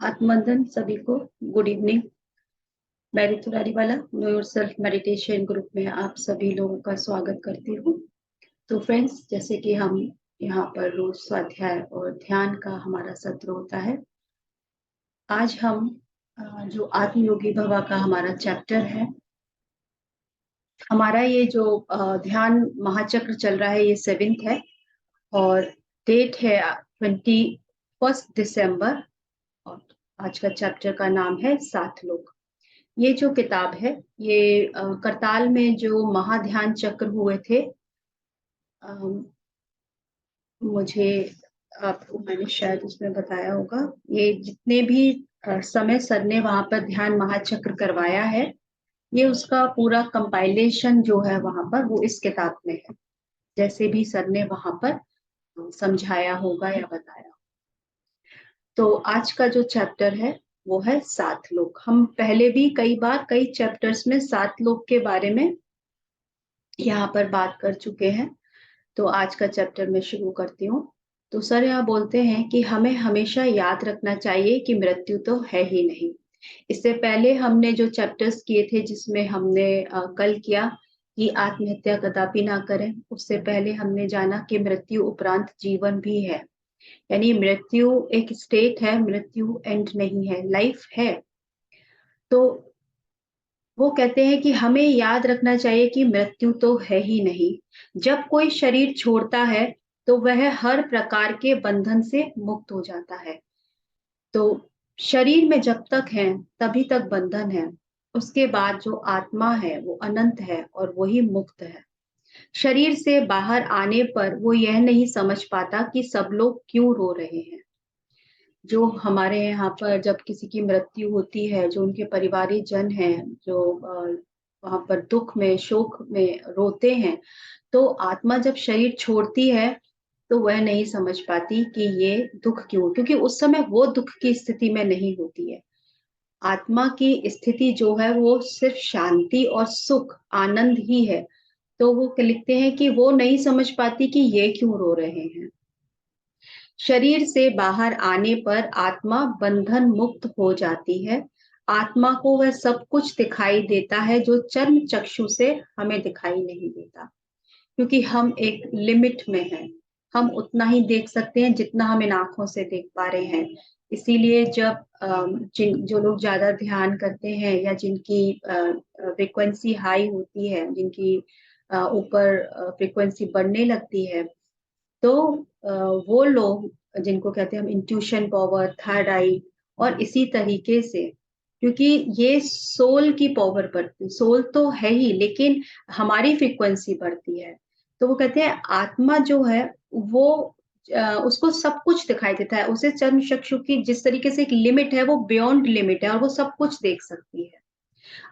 आत्मबंधन सभी को good evening. मैं Ritu Rariwala know your self meditation group में आप सभी लोगों का स्वागत करती हूँ। तो फ्रेंड्स, जैसे कि हम यहाँ पर रोज स्वाध्याय और ध्यान का हमारा सत्र होता है, आज हम जो आत्मयोगी भवा का हमारा चैप्टर है, हमारा ये जो ध्यान महाचक्र चल रहा है, ये 7th है और डेट है 21 दिसंबर। और आज का चैप्टर का नाम है 7 लोग। ये जो किताब है, ये करताल में जो महाध्यान चक्र हुए थे, मुझे आपको मैंने शायद उसमें बताया होगा, ये जितने भी समय सर ने वहां पर ध्यान महाचक्र करवाया है, ये उसका पूरा कंपाइलेशन जो है वहां पर वो इस किताब में है, जैसे भी सर ने वहां पर समझाया होगा या बताया। तो आज का जो चैप्टर है वो है 7 लोग। हम पहले भी कई बार कई चैप्टर्स में 7 लोग के बारे में यहाँ पर बात कर चुके हैं। तो आज का चैप्टर मैं शुरू करती हूँ। तो सर यहाँ बोलते हैं कि हमें हमेशा याद रखना चाहिए कि मृत्यु तो है ही नहीं। इससे पहले हमने जो चैप्टर्स किए थे, जिसमें हमने कल किया कि आत्महत्या कदापि ना करें, उससे पहले हमने जाना कि मृत्यु उपरांत जीवन भी है, यानी मृत्यु एक स्टेट है, मृत्यु एंड नहीं है, लाइफ है। तो वो कहते हैं कि हमें याद रखना चाहिए कि मृत्यु तो है ही नहीं। जब कोई शरीर छोड़ता है तो वह हर प्रकार के बंधन से मुक्त हो जाता है। तो शरीर में जब तक है तभी तक बंधन है, उसके बाद जो आत्मा है वो अनंत है और वही मुक्त है। शरीर से बाहर आने पर वो यह नहीं समझ पाता कि सब लोग क्यों रो रहे हैं। जो हमारे यहाँ पर जब किसी की मृत्यु होती है, जो उनके परिवारिक जन हैं, जो वहां पर दुख में शोक में रोते हैं, तो आत्मा जब शरीर छोड़ती है तो वह नहीं समझ पाती कि ये दुख क्यों, क्योंकि उस समय वो दुख की स्थिति में नहीं होती है। आत्मा की स्थिति जो है वो सिर्फ शांति और सुख आनंद ही है। तो वो लिखते हैं कि वो नहीं समझ पाती कि ये क्यों रो रहे हैं। शरीर से बाहर आने पर आत्मा बंधन मुक्त हो जाती है। आत्मा को वह सब कुछ दिखाई देता है जो चर्म चक्षु से हमें दिखाई नहीं देता, क्योंकि हम एक लिमिट में हैं। हम उतना ही देख सकते हैं जितना हम इन आंखों से देख पा रहे हैं। इसीलिए जब जो लोग ज्यादा ध्यान करते हैं या जिनकी फ्रीक्वेंसी हाई होती है, जिनकी ऊपर फ्रीक्वेंसी बढ़ने लगती है, तो वो लोग जिनको कहते हैं हम इंट्यूशन पावर, थर्ड आई, और इसी तरीके से, क्योंकि ये सोल की पावर बढ़ती, सोल तो है ही लेकिन हमारी फ्रीक्वेंसी बढ़ती है। तो वो कहते हैं आत्मा जो है वो उसको सब कुछ दिखाई देता है। उसे चर्म चक्षु की जिस तरीके से एक लिमिट है, वो बियॉन्ड लिमिट है और वो सब कुछ देख सकती है।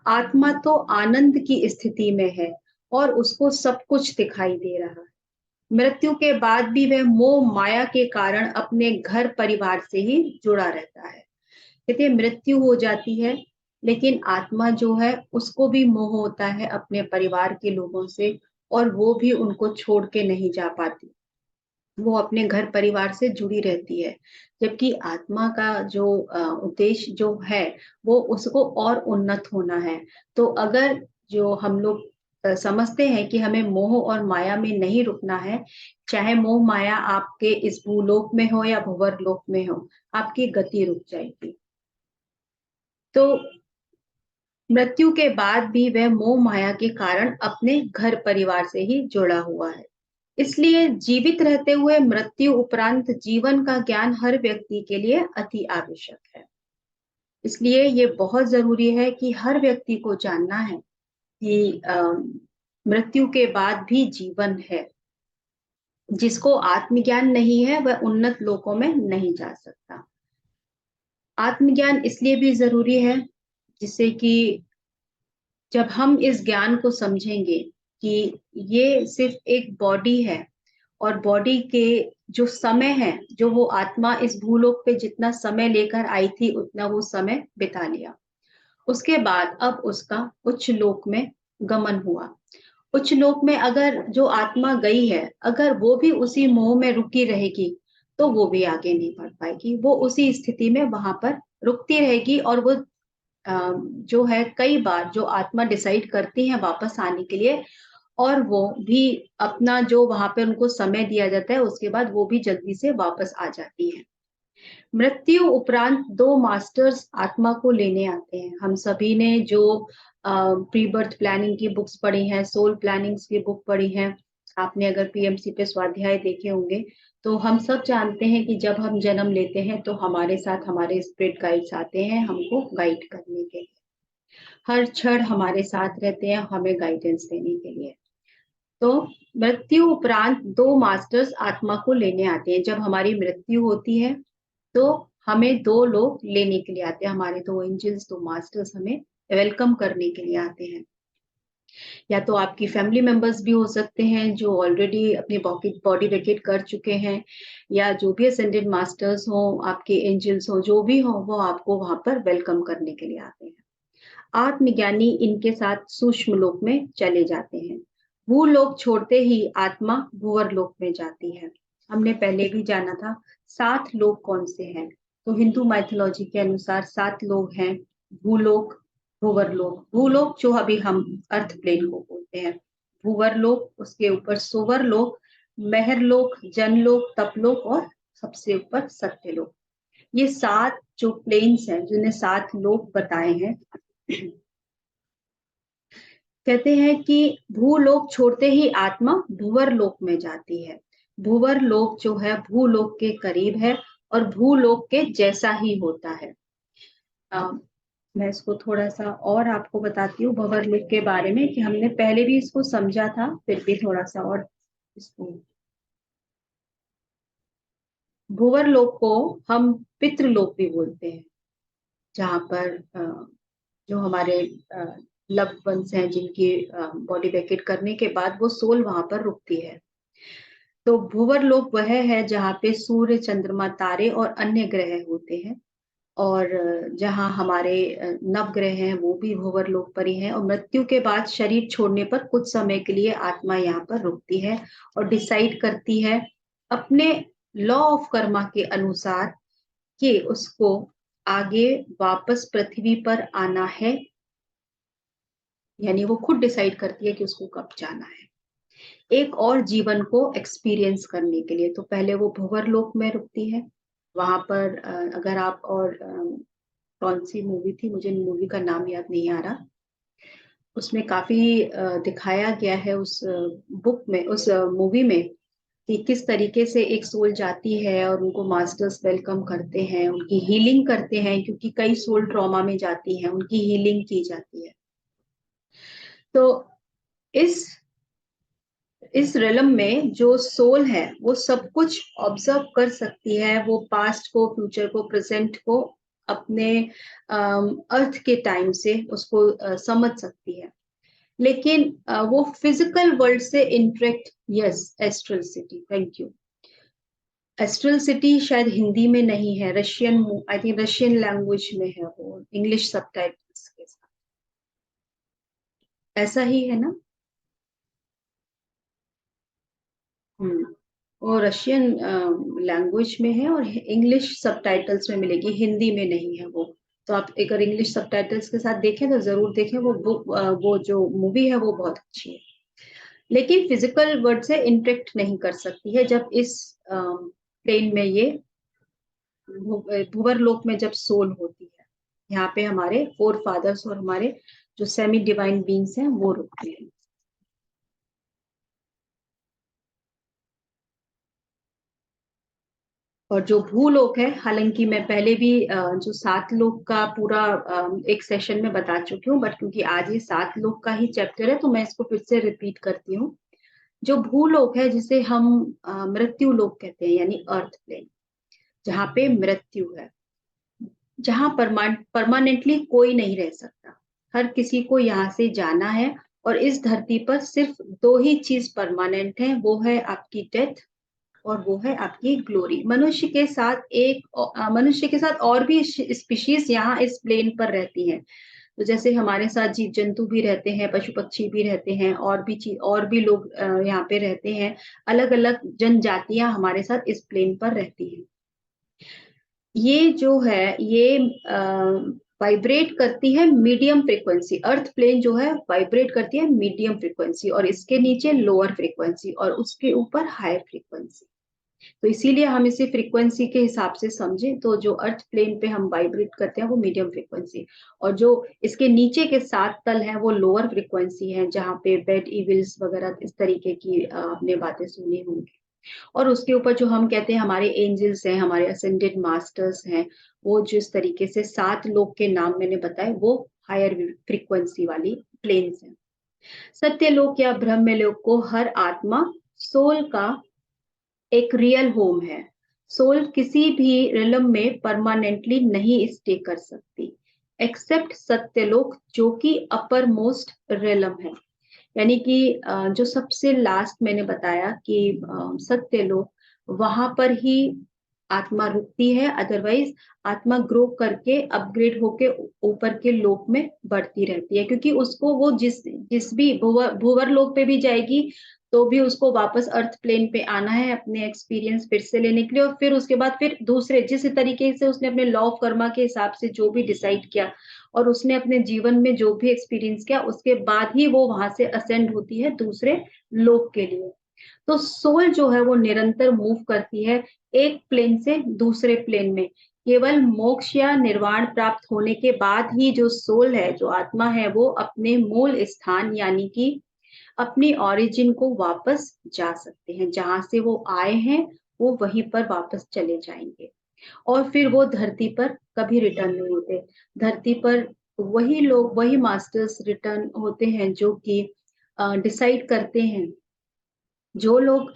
आत्मा तो आनंद की स्थिति में है और उसको सब कुछ दिखाई दे रहा है। मृत्यु के बाद भी वह मोह माया के कारण अपने घर परिवार से ही जुड़ा रहता है। कहते मृत्यु हो जाती है लेकिन आत्मा जो है उसको भी मोह होता है अपने परिवार के लोगों से, और वो भी उनको छोड़ के नहीं जा पाती। वो अपने घर परिवार से जुड़ी रहती है, जबकि आत्मा का जो उद्देश्य जो है वो उसको और उन्नत होना है। तो अगर जो हम लोग समझते हैं कि हमें मोह और माया में नहीं रुकना है, चाहे मोह माया आपके इस भूलोक में हो या भुवर लोक में हो, आपकी गति रुक जाएगी। तो मृत्यु के बाद भी वह मोह माया के कारण अपने घर परिवार से ही जुड़ा हुआ है। इसलिए जीवित रहते हुए मृत्यु उपरांत जीवन का ज्ञान हर व्यक्ति के लिए अति आवश्यक है। इसलिए ये बहुत जरूरी है कि हर व्यक्ति को जानना है कि मृत्यु के बाद भी जीवन है। जिसको आत्मज्ञान नहीं है वह उन्नत लोकों में नहीं जा सकता। आत्मज्ञान इसलिए भी जरूरी है जिससे कि जब हम इस ज्ञान को समझेंगे कि ये सिर्फ एक बॉडी है, और बॉडी के जो समय है, जो वो आत्मा इस भूलोक पे जितना समय लेकर आई थी उतना वो समय बिता लिया। उसके बाद अब उसका उच्च लोक में गमन हुआ। उच्च लोक में अगर जो आत्मा गई है, अगर वो भी उसी मोह में रुकी रहेगी तो वो भी आगे नहीं बढ़ पाएगी, वो उसी स्थिति में वहां पर रुकती रहेगी। और वो जो है कई बार जो आत्मा डिसाइड करती है वापस आने के लिए, और वो भी अपना जो वहां पे उनको समय दिया जाता है उसके बाद वो भी जल्दी से वापस आ जाती है। मृत्यु उपरांत दो मास्टर्स आत्मा को लेने आते हैं। हम सभी ने जो प्री बर्थ प्लानिंग की बुक्स पढ़ी हैं, सोल प्लानिंग्स की बुक पढ़ी हैं, आपने अगर पीएमसी पे स्वाध्याय देखे होंगे, तो हम सब जानते हैं कि जब हम जन्म लेते हैं तो हमारे साथ हमारे स्पिरिट गाइड्स आते हैं हमको गाइड करने के लिए। हर क्षण हमारे साथ रहते हैं हमें गाइडेंस देने के लिए। तो मृत्यु उपरांत दो मास्टर्स आत्मा को लेने आते हैं। जब हमारी मृत्यु होती है तो हमें दो लोग लेने के लिए आते हैं, हमारे दो एंजल्स, दो मास्टर्स हमें वेलकम करने के लिए आते हैं। या तो आपकी फैमिली मेंबर्स भी हो सकते हैं जो ऑलरेडी अपनी बॉडी वेकेट कर चुके हैं, या जो भी असेंडेड मास्टर्स हो, आपके एंजल्स हो, जो भी हो, वो आपको वहां पर वेलकम करने के लिए आते हैं। आत्मज्ञानी इनके साथ सूक्ष्म लोक में चले जाते हैं। भूलोक छोड़ते ही आत्मा भूवर लोक में जाती है। हमने पहले भी जाना था 7 लोक कौन से हैं। तो हिंदू माइथोलॉजी के अनुसार 7 लोक हैं। भूलोक, भूवर लोक, भूलोक जो अभी हम अर्थ प्लेन को बोलते हैं, भूवर लोक, उसके ऊपर सोवर लोक, महर लोक, जनलोक, तपलोक और सबसे ऊपर सत्य लोक। ये 7 जो प्लेन्स हैं जिन्हें 7 लोक बताए हैं, कहते हैं कि भूलोक छोड़ते ही आत्मा भूवर लोक में जाती है। भूवर लोक जो है भूलोक के करीब है और भूलोक के जैसा ही होता है। मैं इसको थोड़ा सा और आपको बताती हूँ भूवर लोक के बारे में, कि हमने पहले भी इसको समझा था, फिर भी थोड़ा सा और इसको। भूवर लोक को हम पितृलोक भी बोलते हैं, जहाँ पर जो हमारे लव्ड वंस हैं जिनकी बॉडी वेकेट करने के बाद वो सोल वहां पर रुकती है। तो भूवर लोक वह है जहाँ पे सूर्य, चंद्रमा, तारे और अन्य ग्रह होते हैं, और जहाँ हमारे नवग्रह हैं वो भी भूवर लोक पर ही हैं। और मृत्यु के बाद शरीर छोड़ने पर कुछ समय के लिए आत्मा यहाँ पर रुकती है और डिसाइड करती है अपने लॉ ऑफ कर्मा के अनुसार कि उसको आगे वापस पृथ्वी पर आना है, यानी वो खुद डिसाइड करती है कि उसको कब जाना है एक और जीवन को एक्सपीरियंस करने के लिए। तो पहले वो भंवर लोक में रुकती है। वहां पर अगर आप, और कौन सी मूवी थी, मुझे मूवी का नाम याद नहीं आ रहा, उसमें काफी दिखाया गया है उस बुक में, उस मूवी में, कि किस तरीके से एक सोल जाती है और उनको मास्टर्स वेलकम करते हैं, उनकी हीलिंग करते हैं, क्योंकि कई सोल ट्रॉमा में जाती हैं, उनकी हीलिंग की जाती है। तो इस इस रिलम में जो सोल है वो सब कुछ ऑब्जर्व कर सकती है, वो पास्ट को, फ्यूचर को, प्रेजेंट को अपने अर्थ के टाइम से उसको समझ सकती है। लेकिन वो फिजिकल वर्ल्ड से interact, yes, astral city, thank you. Astral city शायद हिंदी में नहीं है, Russian, I think Russian language में है, वो इंग्लिश सबटाइटल्स के साथ, ऐसा ही है ना। हम्म, वो रशियन लैंग्वेज में है और इंग्लिश सबटाइटल्स में मिलेगी, हिंदी में नहीं है वो। तो आप अगर इंग्लिश सबटाइटल्स के साथ देखें तो जरूर देखें, वो बुक, वो जो मूवी है वो बहुत अच्छी है। लेकिन फिजिकल वर्ड से इंटरेक्ट नहीं कर सकती है जब इस प्लेन में ये भूवर लोक में जब सोल होती है। यहाँ पे हमारे फोर फादर्स और हमारे जो सेमी डिवाइन बींग्स हैं वो रुकते हैं। और जो भूलोक है, हालांकि मैं पहले भी जो 7 लोक का पूरा एक सेशन में बता चुकी हूँ, बट क्योंकि आज ये 7 लोक का ही चैप्टर है तो मैं इसको फिर से रिपीट करती हूँ। जो भूलोक है जिसे हम मृत्यु लोक कहते हैं, यानी अर्थ प्लेन, जहाँ पे मृत्यु है, जहाँ परमानेंटली कोई नहीं रह सकता, हर किसी को यहाँ से जाना है। और इस धरती पर सिर्फ दो ही चीज परमानेंट है, वो है आपकी डेथ और वो है आपकी ग्लोरी। मनुष्य के साथ और भी स्पीशीज यहाँ इस प्लेन पर रहती हैं। तो जैसे हमारे साथ जीव जंतु भी रहते हैं, पशु पक्षी भी रहते हैं, और भी चीज, और भी लोग यहाँ पे रहते हैं। अलग अलग जनजातियां हमारे साथ इस प्लेन पर रहती हैं। ये जो है ये वाइब्रेट करती है मीडियम फ्रीक्वेंसी। अर्थ प्लेन जो है वाइब्रेट करती है मीडियम फ्रीक्वेंसी, और इसके नीचे लोअर फ्रीक्वेंसी, और उसके ऊपर हायर फ्रीक्वेंसी। तो इसीलिए हम इसे फ्रीक्वेंसी के हिसाब से समझें, तो जो अर्थ प्लेन पे हम वाइब्रेट करते हैं वो मीडियम फ्रीक्वेंसी, और जो इसके नीचे के 7 तल हैं वो लोअर फ्रीक्वेंसी है, जहाँ पे बेड इविल्स वगैरह इस तरीके की आपने बातें सुनी होंगी। और उसके ऊपर जो हम कहते हैं हमारे एंजल्स हैं, हमारे असेंडेड मास्टर्स हैं, वो जिस तरीके से 7 लोक के नाम मैंने बताए वो हायर फ्रीक्वेंसी वाली प्लेन्स हैं। सत्यलोक या ब्रह्मलोक को हर आत्मा सोल का एक रियल होम है। सोल किसी भी रिलम में परमानेंटली नहीं स्टे कर सकती, एक्सेप्ट सत्यलोक जो कि अपर मोस्ट रिलम है। यानी कि जो सबसे लास्ट मैंने बताया कि सत्यलोक, वहां पर ही आत्मा रुकती है, अदरवाइज आत्मा ग्रो करके अपग्रेड होके ऊपर के लोक में बढ़ती रहती है, क्योंकि उसको वो जिस जिस भी भूवर लोक पे भी जाएगी तो भी उसको वापस अर्थ प्लेन पे आना है अपने एक्सपीरियंस फिर से लेने के लिए, और फिर उसके बाद फिर दूसरे जिस तरीके से उसने अपने लॉ ऑफ कर्मा के हिसाब से जो भी डिसाइड किया और उसने अपने जीवन में जो भी एक्सपीरियंस किया, उसके बाद ही वो वहां से असेंड होती है दूसरे लोक के लिए। तो सोल जो है वो निरंतर मूव करती है एक प्लेन से दूसरे प्लेन में। केवल मोक्ष या निर्वाण प्राप्त होने के बाद ही जो सोल है, जो आत्मा है, वो अपने मूल स्थान यानी कि अपनी ओरिजिन को वापस जा सकते हैं। जहां से वो आए हैं वो वहीं पर वापस चले जाएंगे, और फिर वो धरती पर कभी रिटर्न नहीं होते। धरती पर वही लोग, वही मास्टर्स रिटर्न होते हैं जो कि डिसाइड करते हैं। जो लोग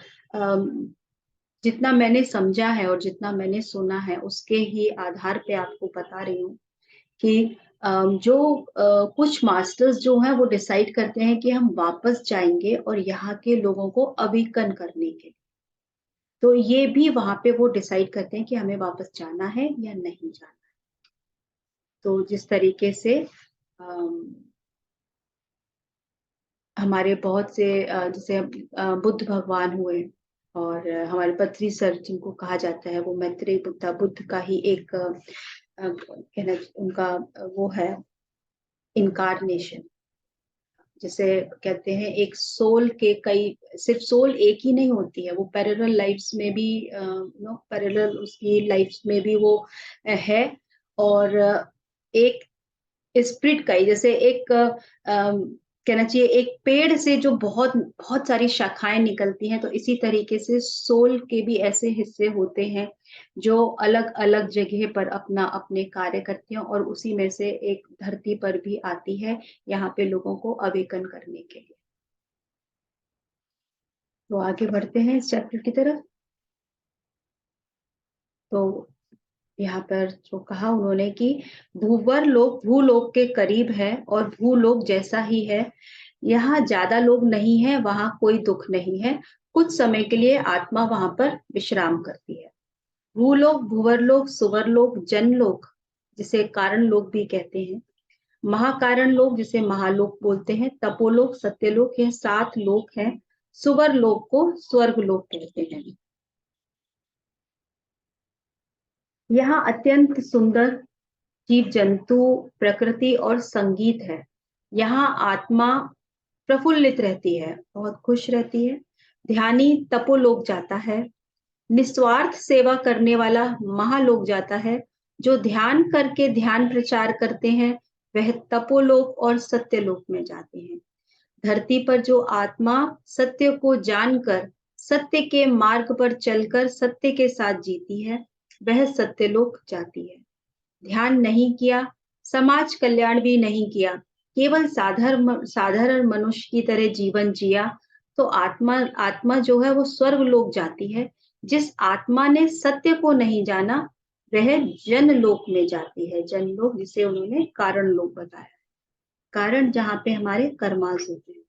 जितना मैंने समझा है और जितना मैंने सुना है उसके ही आधार पे आपको बता रही हूँ कि जो कुछ मास्टर्स जो हैं वो डिसाइड करते हैं कि हम वापस जाएंगे और यहाँ के लोगों को अवेकन करने के लिए। तो ये भी वहां पे वो डिसाइड करते हैं कि हमें वापस जाना है या नहीं जाना। तो जिस तरीके से हमारे बहुत से जैसे बुद्ध भगवान हुए, और हमारे पत्री सर जिनको कहा जाता है, वो मैत्रेय बुद्धा, बुद्ध का ही एक कहना उनका वो है इनकारनेशन। जैसे कहते हैं एक सोल के कई, सिर्फ सोल एक ही नहीं होती है, वो पैरेलल लाइफ्स में भी नो पैरेलल उसकी लाइफ्स में भी वो है। और एक स्प्रिट का ही, जैसे एक कहना चाहिए एक पेड़ से जो बहुत बहुत सारी शाखाएं निकलती हैं, तो इसी तरीके से सोल के भी ऐसे हिस्से होते हैं जो अलग अलग जगह पर अपना अपने कार्य करती हैं, और उसी में से एक धरती पर भी आती है यहाँ पे लोगों को अवेकन करने के लिए। तो आगे बढ़ते हैं इस चैप्टर की तरफ। तो यहाँ पर जो कहा उन्होंने कि भूवर लोक भूलोक के करीब है और भूलोक जैसा ही है। यहाँ ज्यादा लोग नहीं है, वहां कोई दुख नहीं है। कुछ समय के लिए आत्मा वहां पर विश्राम करती है। भूलोक, भूवरलोक, सुवरलोक, जनलोक जिसे कारण लोक भी कहते हैं, महाकारण लोक जिसे महालोक बोलते हैं, तपोलोक, सत्यलोक, यह 7 लोक हैं। सुवर लोक को स्वर्ग लोक कहते हैं। यहाँ अत्यंत सुंदर जीव जंतु, प्रकृति और संगीत है। यहाँ आत्मा प्रफुल्लित रहती है, बहुत खुश रहती है। ध्यानी तपोलोक जाता है। निस्वार्थ सेवा करने वाला महालोक जाता है। जो ध्यान करके ध्यान प्रचार करते हैं वह तपोलोक और सत्यलोक में जाते हैं। धरती पर जो आत्मा सत्य को जानकर सत्य के मार्ग पर चलकर सत्य के साथ जीती है वह सत्यलोक जाती है। ध्यान नहीं किया, समाज कल्याण भी नहीं किया, केवल साधारण साधारण मनुष्य की तरह जीवन जिया, तो आत्मा आत्मा जो है वो स्वर्ग लोक जाती है। जिस आत्मा ने सत्य को नहीं जाना वह जन लोक में जाती है। जन लोक जिसे उन्होंने कारण लोक बताया, कारण जहाँ पे हमारे कर्मास होते हैं।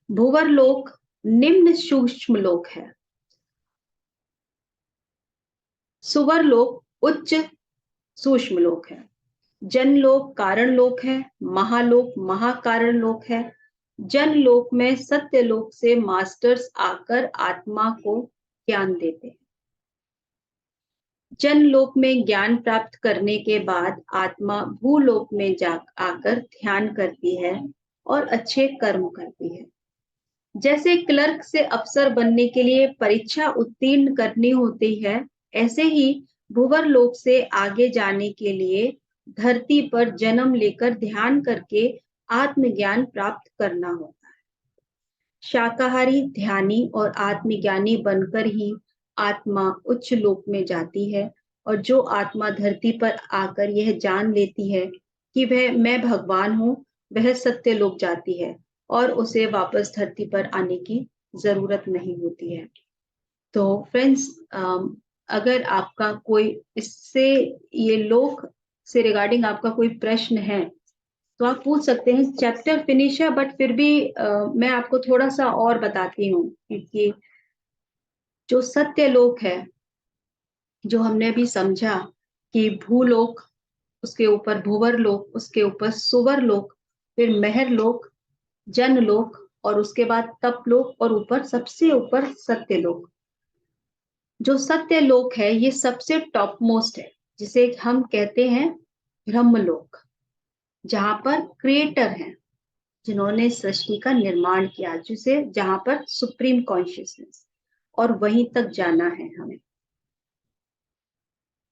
भूवर लोक निम्न सूक्ष्म लोक है। सुवर लोक उच्च सूक्ष्म लोक है। जनलोक कारण लोक है। महालोक महाकारण लोक है। जनलोक में सत्य लोक से मास्टर्स आकर आत्मा को ज्ञान देते हैं। जनलोक में ज्ञान प्राप्त करने के बाद आत्मा भूलोक में जा आकर ध्यान करती है और अच्छे कर्म करती है। जैसे क्लर्क से अफसर बनने के लिए परीक्षा उत्तीर्ण करनी होती है, ऐसे ही भूवर लोक से आगे जाने के लिए धरती पर जन्म लेकर ध्यान करके आत्मज्ञान प्राप्त करना होता है। शाकाहारी, ध्यानी और आत्मज्ञानी बनकर ही आत्मा उच्च लोक में जाती है, और जो आत्मा धरती पर आकर यह जान लेती है कि वह मैं भगवान हूँ, वह सत्य लोक जाती है और उसे वापस धरती पर आने की जरूरत नहीं होती है। तो फ्रेंड्स, अगर आपका कोई इससे ये लोक से रिगार्डिंग आपका कोई प्रश्न है तो आप पूछ सकते हैं। चैप्टर फिनिश है, बट फिर भी मैं आपको थोड़ा सा और बताती हूँ, क्योंकि जो सत्य लोक है, जो हमने अभी समझा कि भूलोक, उसके ऊपर भूवर लोक, उसके ऊपर सुवर लोक, फिर मेहर लोक, जन लोक, और उसके बाद तप लोक, और ऊपर सबसे ऊपर सत्य लोक। जो सत्य लोक है ये सबसे टॉप मोस्ट है, जिसे हम कहते हैं ब्रह्मलोक, जहां पर क्रिएटर है, जिन्होंने सृष्टि का निर्माण किया, जिसे जहां पर सुप्रीम कॉन्शियसनेस, और वहीं तक जाना है हमें।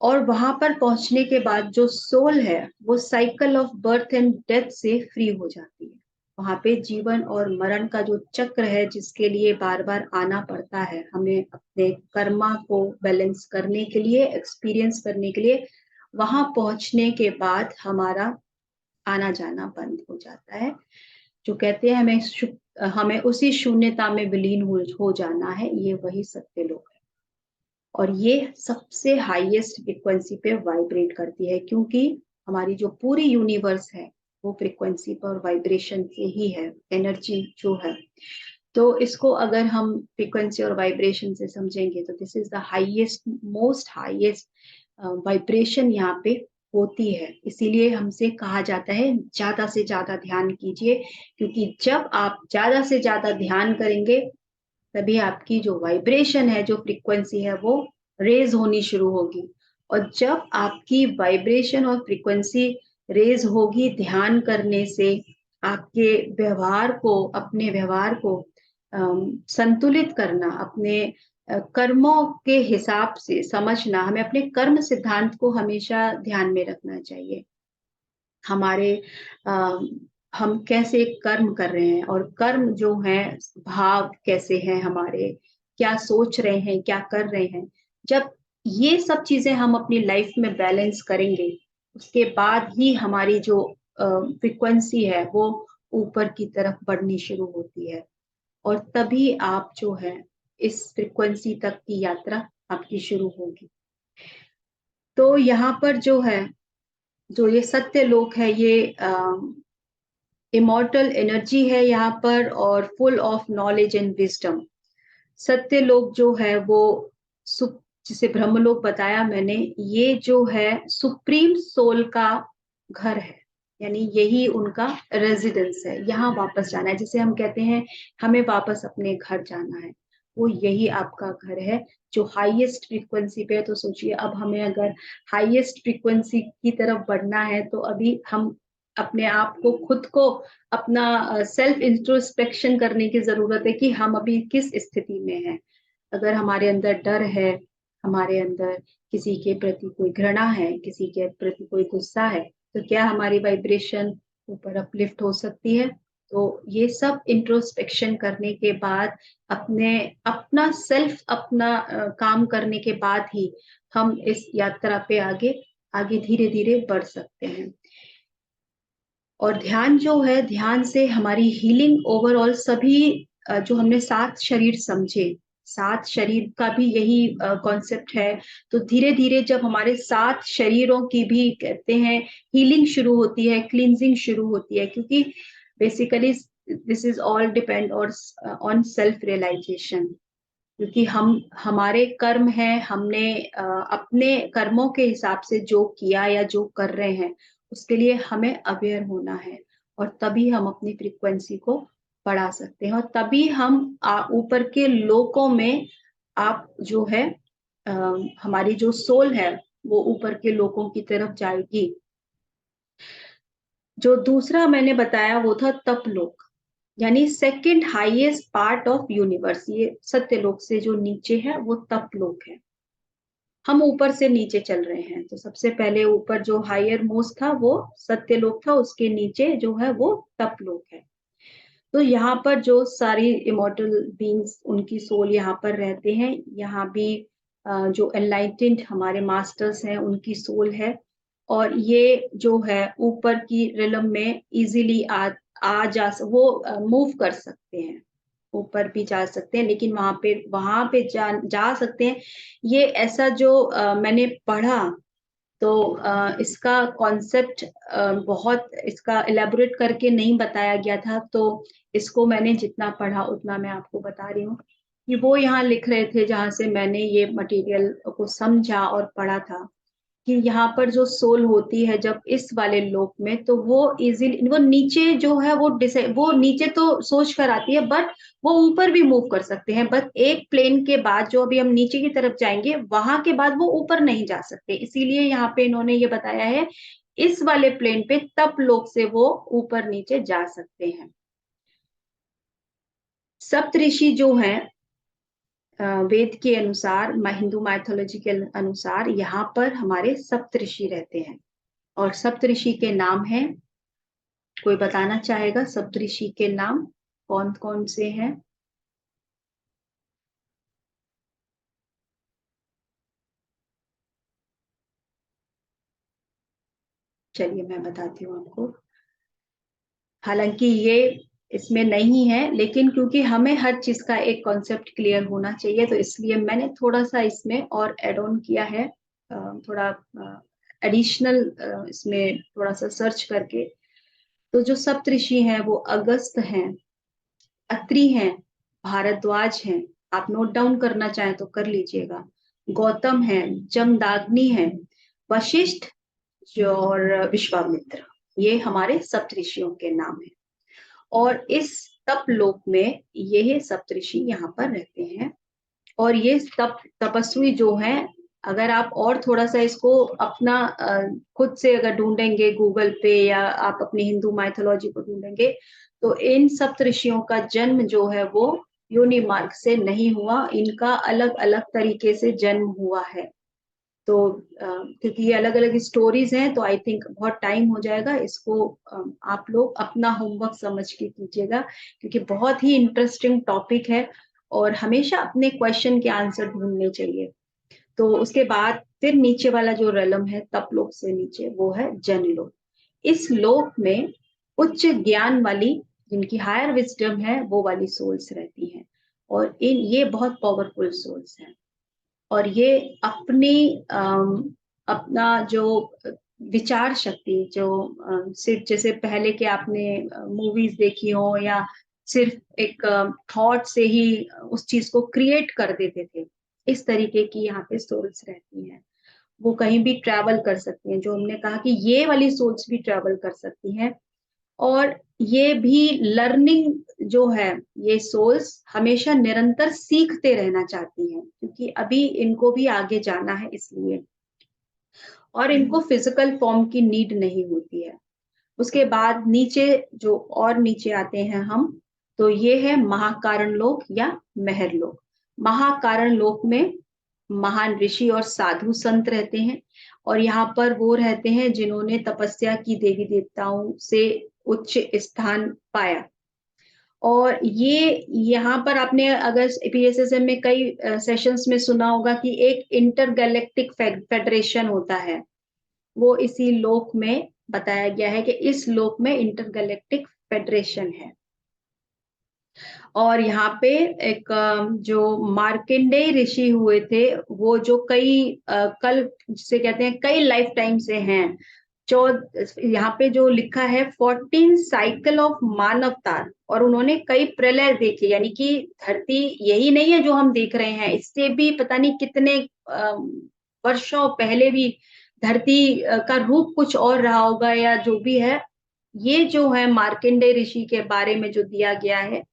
और वहां पर पहुंचने के बाद जो सोल है वो cycle of birth and death से फ्री हो जाती है। वहां पे जीवन और मरण का जो चक्र है, जिसके लिए बार बार आना पड़ता है हमें अपने कर्मा को बैलेंस करने के लिए, एक्सपीरियंस करने के लिए, वहां पहुंचने के बाद हमारा आना जाना बंद हो जाता है। जो कहते हैं हमें उसी शून्यता में विलीन हो जाना है, ये वही सत्य लोक है। और ये सबसे हाईएस्ट फ्रीक्वेंसी पे वाइब्रेट करती है, क्योंकि हमारी जो पूरी यूनिवर्स है वो फ्रीक्वेंसी पर वाइब्रेशन से ही है, एनर्जी जो है। तो इसको अगर हम फ्रीक्वेंसी और वाइब्रेशन से समझेंगे तो this is the highest, most highest vibration यहाँ पे होती है। इसीलिए हमसे कहा जाता है ज्यादा से ज्यादा ध्यान कीजिए, क्योंकि जब आप ज्यादा से ज्यादा ध्यान करेंगे तभी आपकी जो वाइब्रेशन है, जो फ्रीक्वेंसी है, वो रेज होनी शुरू होगी। और जब आपकी वाइब्रेशन और फ्रीक्वेंसी रेज होगी ध्यान करने से, आपके व्यवहार को, अपने व्यवहार को संतुलित करना, अपने कर्मों के हिसाब से समझना, हमें अपने कर्म सिद्धांत को हमेशा ध्यान में रखना चाहिए। हमारे हम कैसे कर्म कर रहे हैं, और कर्म जो है भाव कैसे हैं हमारे, क्या सोच रहे हैं, क्या कर रहे हैं। जब ये सब चीजें हम अपनी लाइफ में बैलेंस करेंगे, उसके बाद ही हमारी जो फ्रीक्वेंसी है वो ऊपर की तरफ बढ़नी शुरू होती है, और तभी आप जो है इस फ्रीक्वेंसी तक की यात्रा आपकी शुरू होगी। तो यहाँ पर जो है, जो ये सत्य लोक है, ये इमॉर्टल एनर्जी है यहाँ पर, और full of knowledge and wisdom. सत्य लोक जो है वो जिसे ब्रह्मलोक बताया मैंने, ये जो है सुप्रीम सोल का घर है, यानी यही उनका रेजिडेंस है। यहाँ वापस जाना है, जिसे हम कहते हैं हमें वापस अपने घर जाना है, वो यही आपका घर है जो हाईएस्ट फ्रीक्वेंसी पे है। तो सोचिए, अब हमें अगर हाईएस्ट फ्रीक्वेंसी की तरफ बढ़ना है तो अभी हम अपने आप को, खुद को, अपना सेल्फ इंट्रोस्पेक्शन करने की जरूरत है कि हम अभी किस स्थिति में हैं। अगर हमारे अंदर डर है, हमारे अंदर किसी के प्रति कोई घृणा है, किसी के प्रति कोई गुस्सा है, तो क्या हमारी वाइब्रेशन ऊपर अपलिफ्ट हो सकती है? तो ये सब इंट्रोस्पेक्शन करने के बाद, अपने अपना सेल्फ, अपना काम करने के बाद ही हम इस यात्रा पे आगे आगे धीरे धीरे बढ़ सकते हैं। और ध्यान जो है, ध्यान से हमारी हीलिंग ओवरऑल, सभी जो हमने 7 शरीर समझे, 7 शरीर का भी यही कॉन्सेप्ट है। तो धीरे धीरे जब हमारे 7 शरीरों की भी, कहते हैं, हीलिंग शुरू होती है, क्लींजिंग शुरू होती है, क्योंकि basically this is all depend और ऑन सेल्फ रियलाइजेशन। क्योंकि हम, हमारे कर्म हैं, हमने अपने कर्मों के हिसाब से जो किया या जो कर रहे हैं, उसके लिए हमें अवेयर होना है, और तभी हम अपनी फ्रीक्वेंसी को बढ़ा सकते हैं, और तभी हम ऊपर के लोकों में आप जो है हमारी जो सोल है वो ऊपर के लोगों की तरफ जाएगी। जो दूसरा मैंने बताया वो था तपलोक, यानी second highest part of universe. ये सत्यलोक से जो नीचे है वो तपलोक है। हम ऊपर से नीचे चल रहे हैं, तो सबसे पहले ऊपर जो हायर मोस्ट था वो सत्यलोक था, उसके नीचे जो है वो तपलोक है। तो यहाँ पर जो सारी इमॉर्टल बीइंग्स उनकी सोल यहाँ पर रहते हैं। यहाँ भी जो एनलाइटेंड हमारे मास्टर्स हैं उनकी सोल है, और ये जो है ऊपर की रिलम में इजीली आ जा वो मूव कर सकते हैं, ऊपर भी जा सकते हैं, लेकिन वहां पे जा सकते हैं। ये ऐसा जो मैंने पढ़ा, तो इसका कॉन्सेप्ट बहुत इसका इलेबोरेट करके नहीं बताया गया था, तो इसको मैंने जितना पढ़ा उतना मैं आपको बता रही हूँ कि वो यहाँ लिख रहे थे जहां से मैंने ये मटेरियल को समझा और पढ़ा था, कि यहाँ पर जो सोल होती है जब इस वाले लोक में, तो वो इजीली वो नीचे जो है वो नीचे तो सोच कर आती है, बट वो ऊपर भी मूव कर सकते हैं। बट एक प्लेन के बाद जो अभी हम नीचे की तरफ जाएंगे वहां के बाद वो ऊपर नहीं जा सकते, इसीलिए यहाँ पे इन्होंने ये बताया है इस वाले प्लेन पे तप लोक से वो ऊपर नीचे जा सकते हैं। सप्तऋषि जो है वेद के अनुसार, हिंदू माइथोलॉजी के अनुसार यहाँ पर हमारे सप्तऋषि रहते हैं, और सप्तऋषि के नाम हैं, कोई बताना चाहेगा सप्तऋषि के नाम कौन कौन से हैं? चलिए मैं बताती हूँ आपको। हालांकि ये इसमें नहीं है, लेकिन क्योंकि हमें हर चीज का एक कॉन्सेप्ट क्लियर होना चाहिए, तो इसलिए मैंने थोड़ा सा इसमें और एड ऑन किया है, थोड़ा एडिशनल इसमें थोड़ा सा सर्च करके। तो जो सप्तऋषि हैं वो अगस्त हैं, अत्रि हैं, भारद्वाज हैं, आप नोट डाउन करना चाहें तो कर लीजिएगा, गौतम है, जमदाग्नि है, वशिष्ठ और विश्वामित्र, ये हमारे सप्तऋषियों के नाम है। और इस तप लोक में ये सप्तऋषि यहाँ पर रहते हैं। और ये तपस्वी जो हैं, अगर आप और थोड़ा सा इसको अपना खुद से अगर ढूंढेंगे गूगल पे, या आप अपनी हिंदू माइथोलॉजी को ढूंढेंगे, तो इन सप्तऋषियों का जन्म जो है वो योनि मार्ग से नहीं हुआ, इनका अलग अलग तरीके से जन्म हुआ है। तो क्योंकि ये अलग अलग स्टोरीज हैं, तो आई थिंक बहुत टाइम हो जाएगा इसको, आप लोग अपना होमवर्क समझ के कीजिएगा, क्योंकि बहुत ही इंटरेस्टिंग टॉपिक है, और हमेशा अपने क्वेश्चन के आंसर ढूंढने चाहिए। तो उसके बाद फिर नीचे वाला जो रेलम है तपलोक से नीचे, वो है जनलोक। इस लोक में उच्च ज्ञान वाली, जिनकी हायर विजडम है, वो वाली सोल्स रहती हैं, और ये बहुत पावरफुल सोल्स हैं। और ये अपनी अपना जो विचार शक्ति, जो सिर्फ जैसे पहले के आपने मूवीज देखी हो, या सिर्फ एक थॉट से ही उस चीज को क्रिएट कर देते थे, इस तरीके की यहाँ पे सोल्स रहती हैं। वो कहीं भी ट्रैवल कर सकती हैं, जो हमने कहा कि ये वाली सोल्स भी ट्रैवल कर सकती हैं। और ये भी लर्निंग जो है, ये सोल्स हमेशा निरंतर सीखते रहना चाहती हैं, क्योंकि अभी इनको भी आगे जाना है इसलिए, और इनको फिजिकल फॉर्म की नीड नहीं होती है। उसके बाद नीचे जो और नीचे आते हैं हम, तो ये है महाकारण लोक या महर लोक। महाकारण लोक में महान ऋषि और साधु संत रहते हैं, और यहाँ पर वो रहते हैं जिन्होंने तपस्या की, देवी देवताओं से उच्च स्थान पाया। और ये यहाँ पर आपने अगर पीएसएसएम में कई सेशंस में सुना होगा कि एक इंटर गैलेक्टिक फेडरेशन होता है, वो इसी लोक में बताया गया है कि इस लोक में इंटर गैलेक्टिक फेडरेशन है। और यहाँ पे एक जो मार्कंडेय ऋषि हुए थे, वो जो कई कल जिसे कहते हैं कई लाइफ टाइम से हैं, यहाँ पे जो लिखा है 14 साइकिल ऑफ मानवतार, और उन्होंने कई प्रलय देखे, यानी कि धरती यही नहीं है जो हम देख रहे हैं, इससे भी पता नहीं कितने वर्षों पहले भी धरती का रूप कुछ और रहा होगा, या जो भी है। ये जो है मार्कंडेय ऋषि के बारे में जो दिया गया है,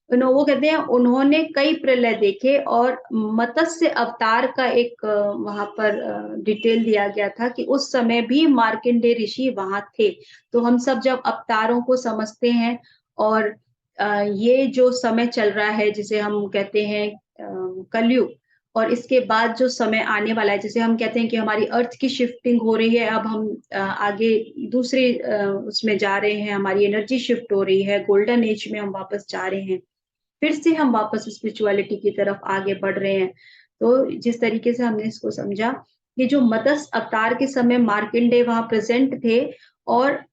वो कहते हैं उन्होंने कई प्रलय देखे और मत्स्य अवतार का एक वहां पर डिटेल दिया गया था कि उस समय भी मार्कंडेय ऋषि वहां थे। तो हम सब जब अवतारों को समझते हैं और ये जो समय चल रहा है जिसे हम कहते हैं कलयुग, और इसके बाद जो समय आने वाला है जिसे हम कहते हैं कि हमारी अर्थ की शिफ्टिंग हो रही है, अब हम आगे दूसरे उसमें जा रहे हैं, हमारी एनर्जी शिफ्ट हो रही है, गोल्डन एज में हम वापस जा रहे हैं, फिर से हम वापस स्पिरिचुअलिटी की तरफ आगे बढ़ रहे हैं। तो जिस तरीके से हमने इसको समझा कि जो मत्स्य अवतार के समय मार्कंडेय वहां प्रेजेंट थे और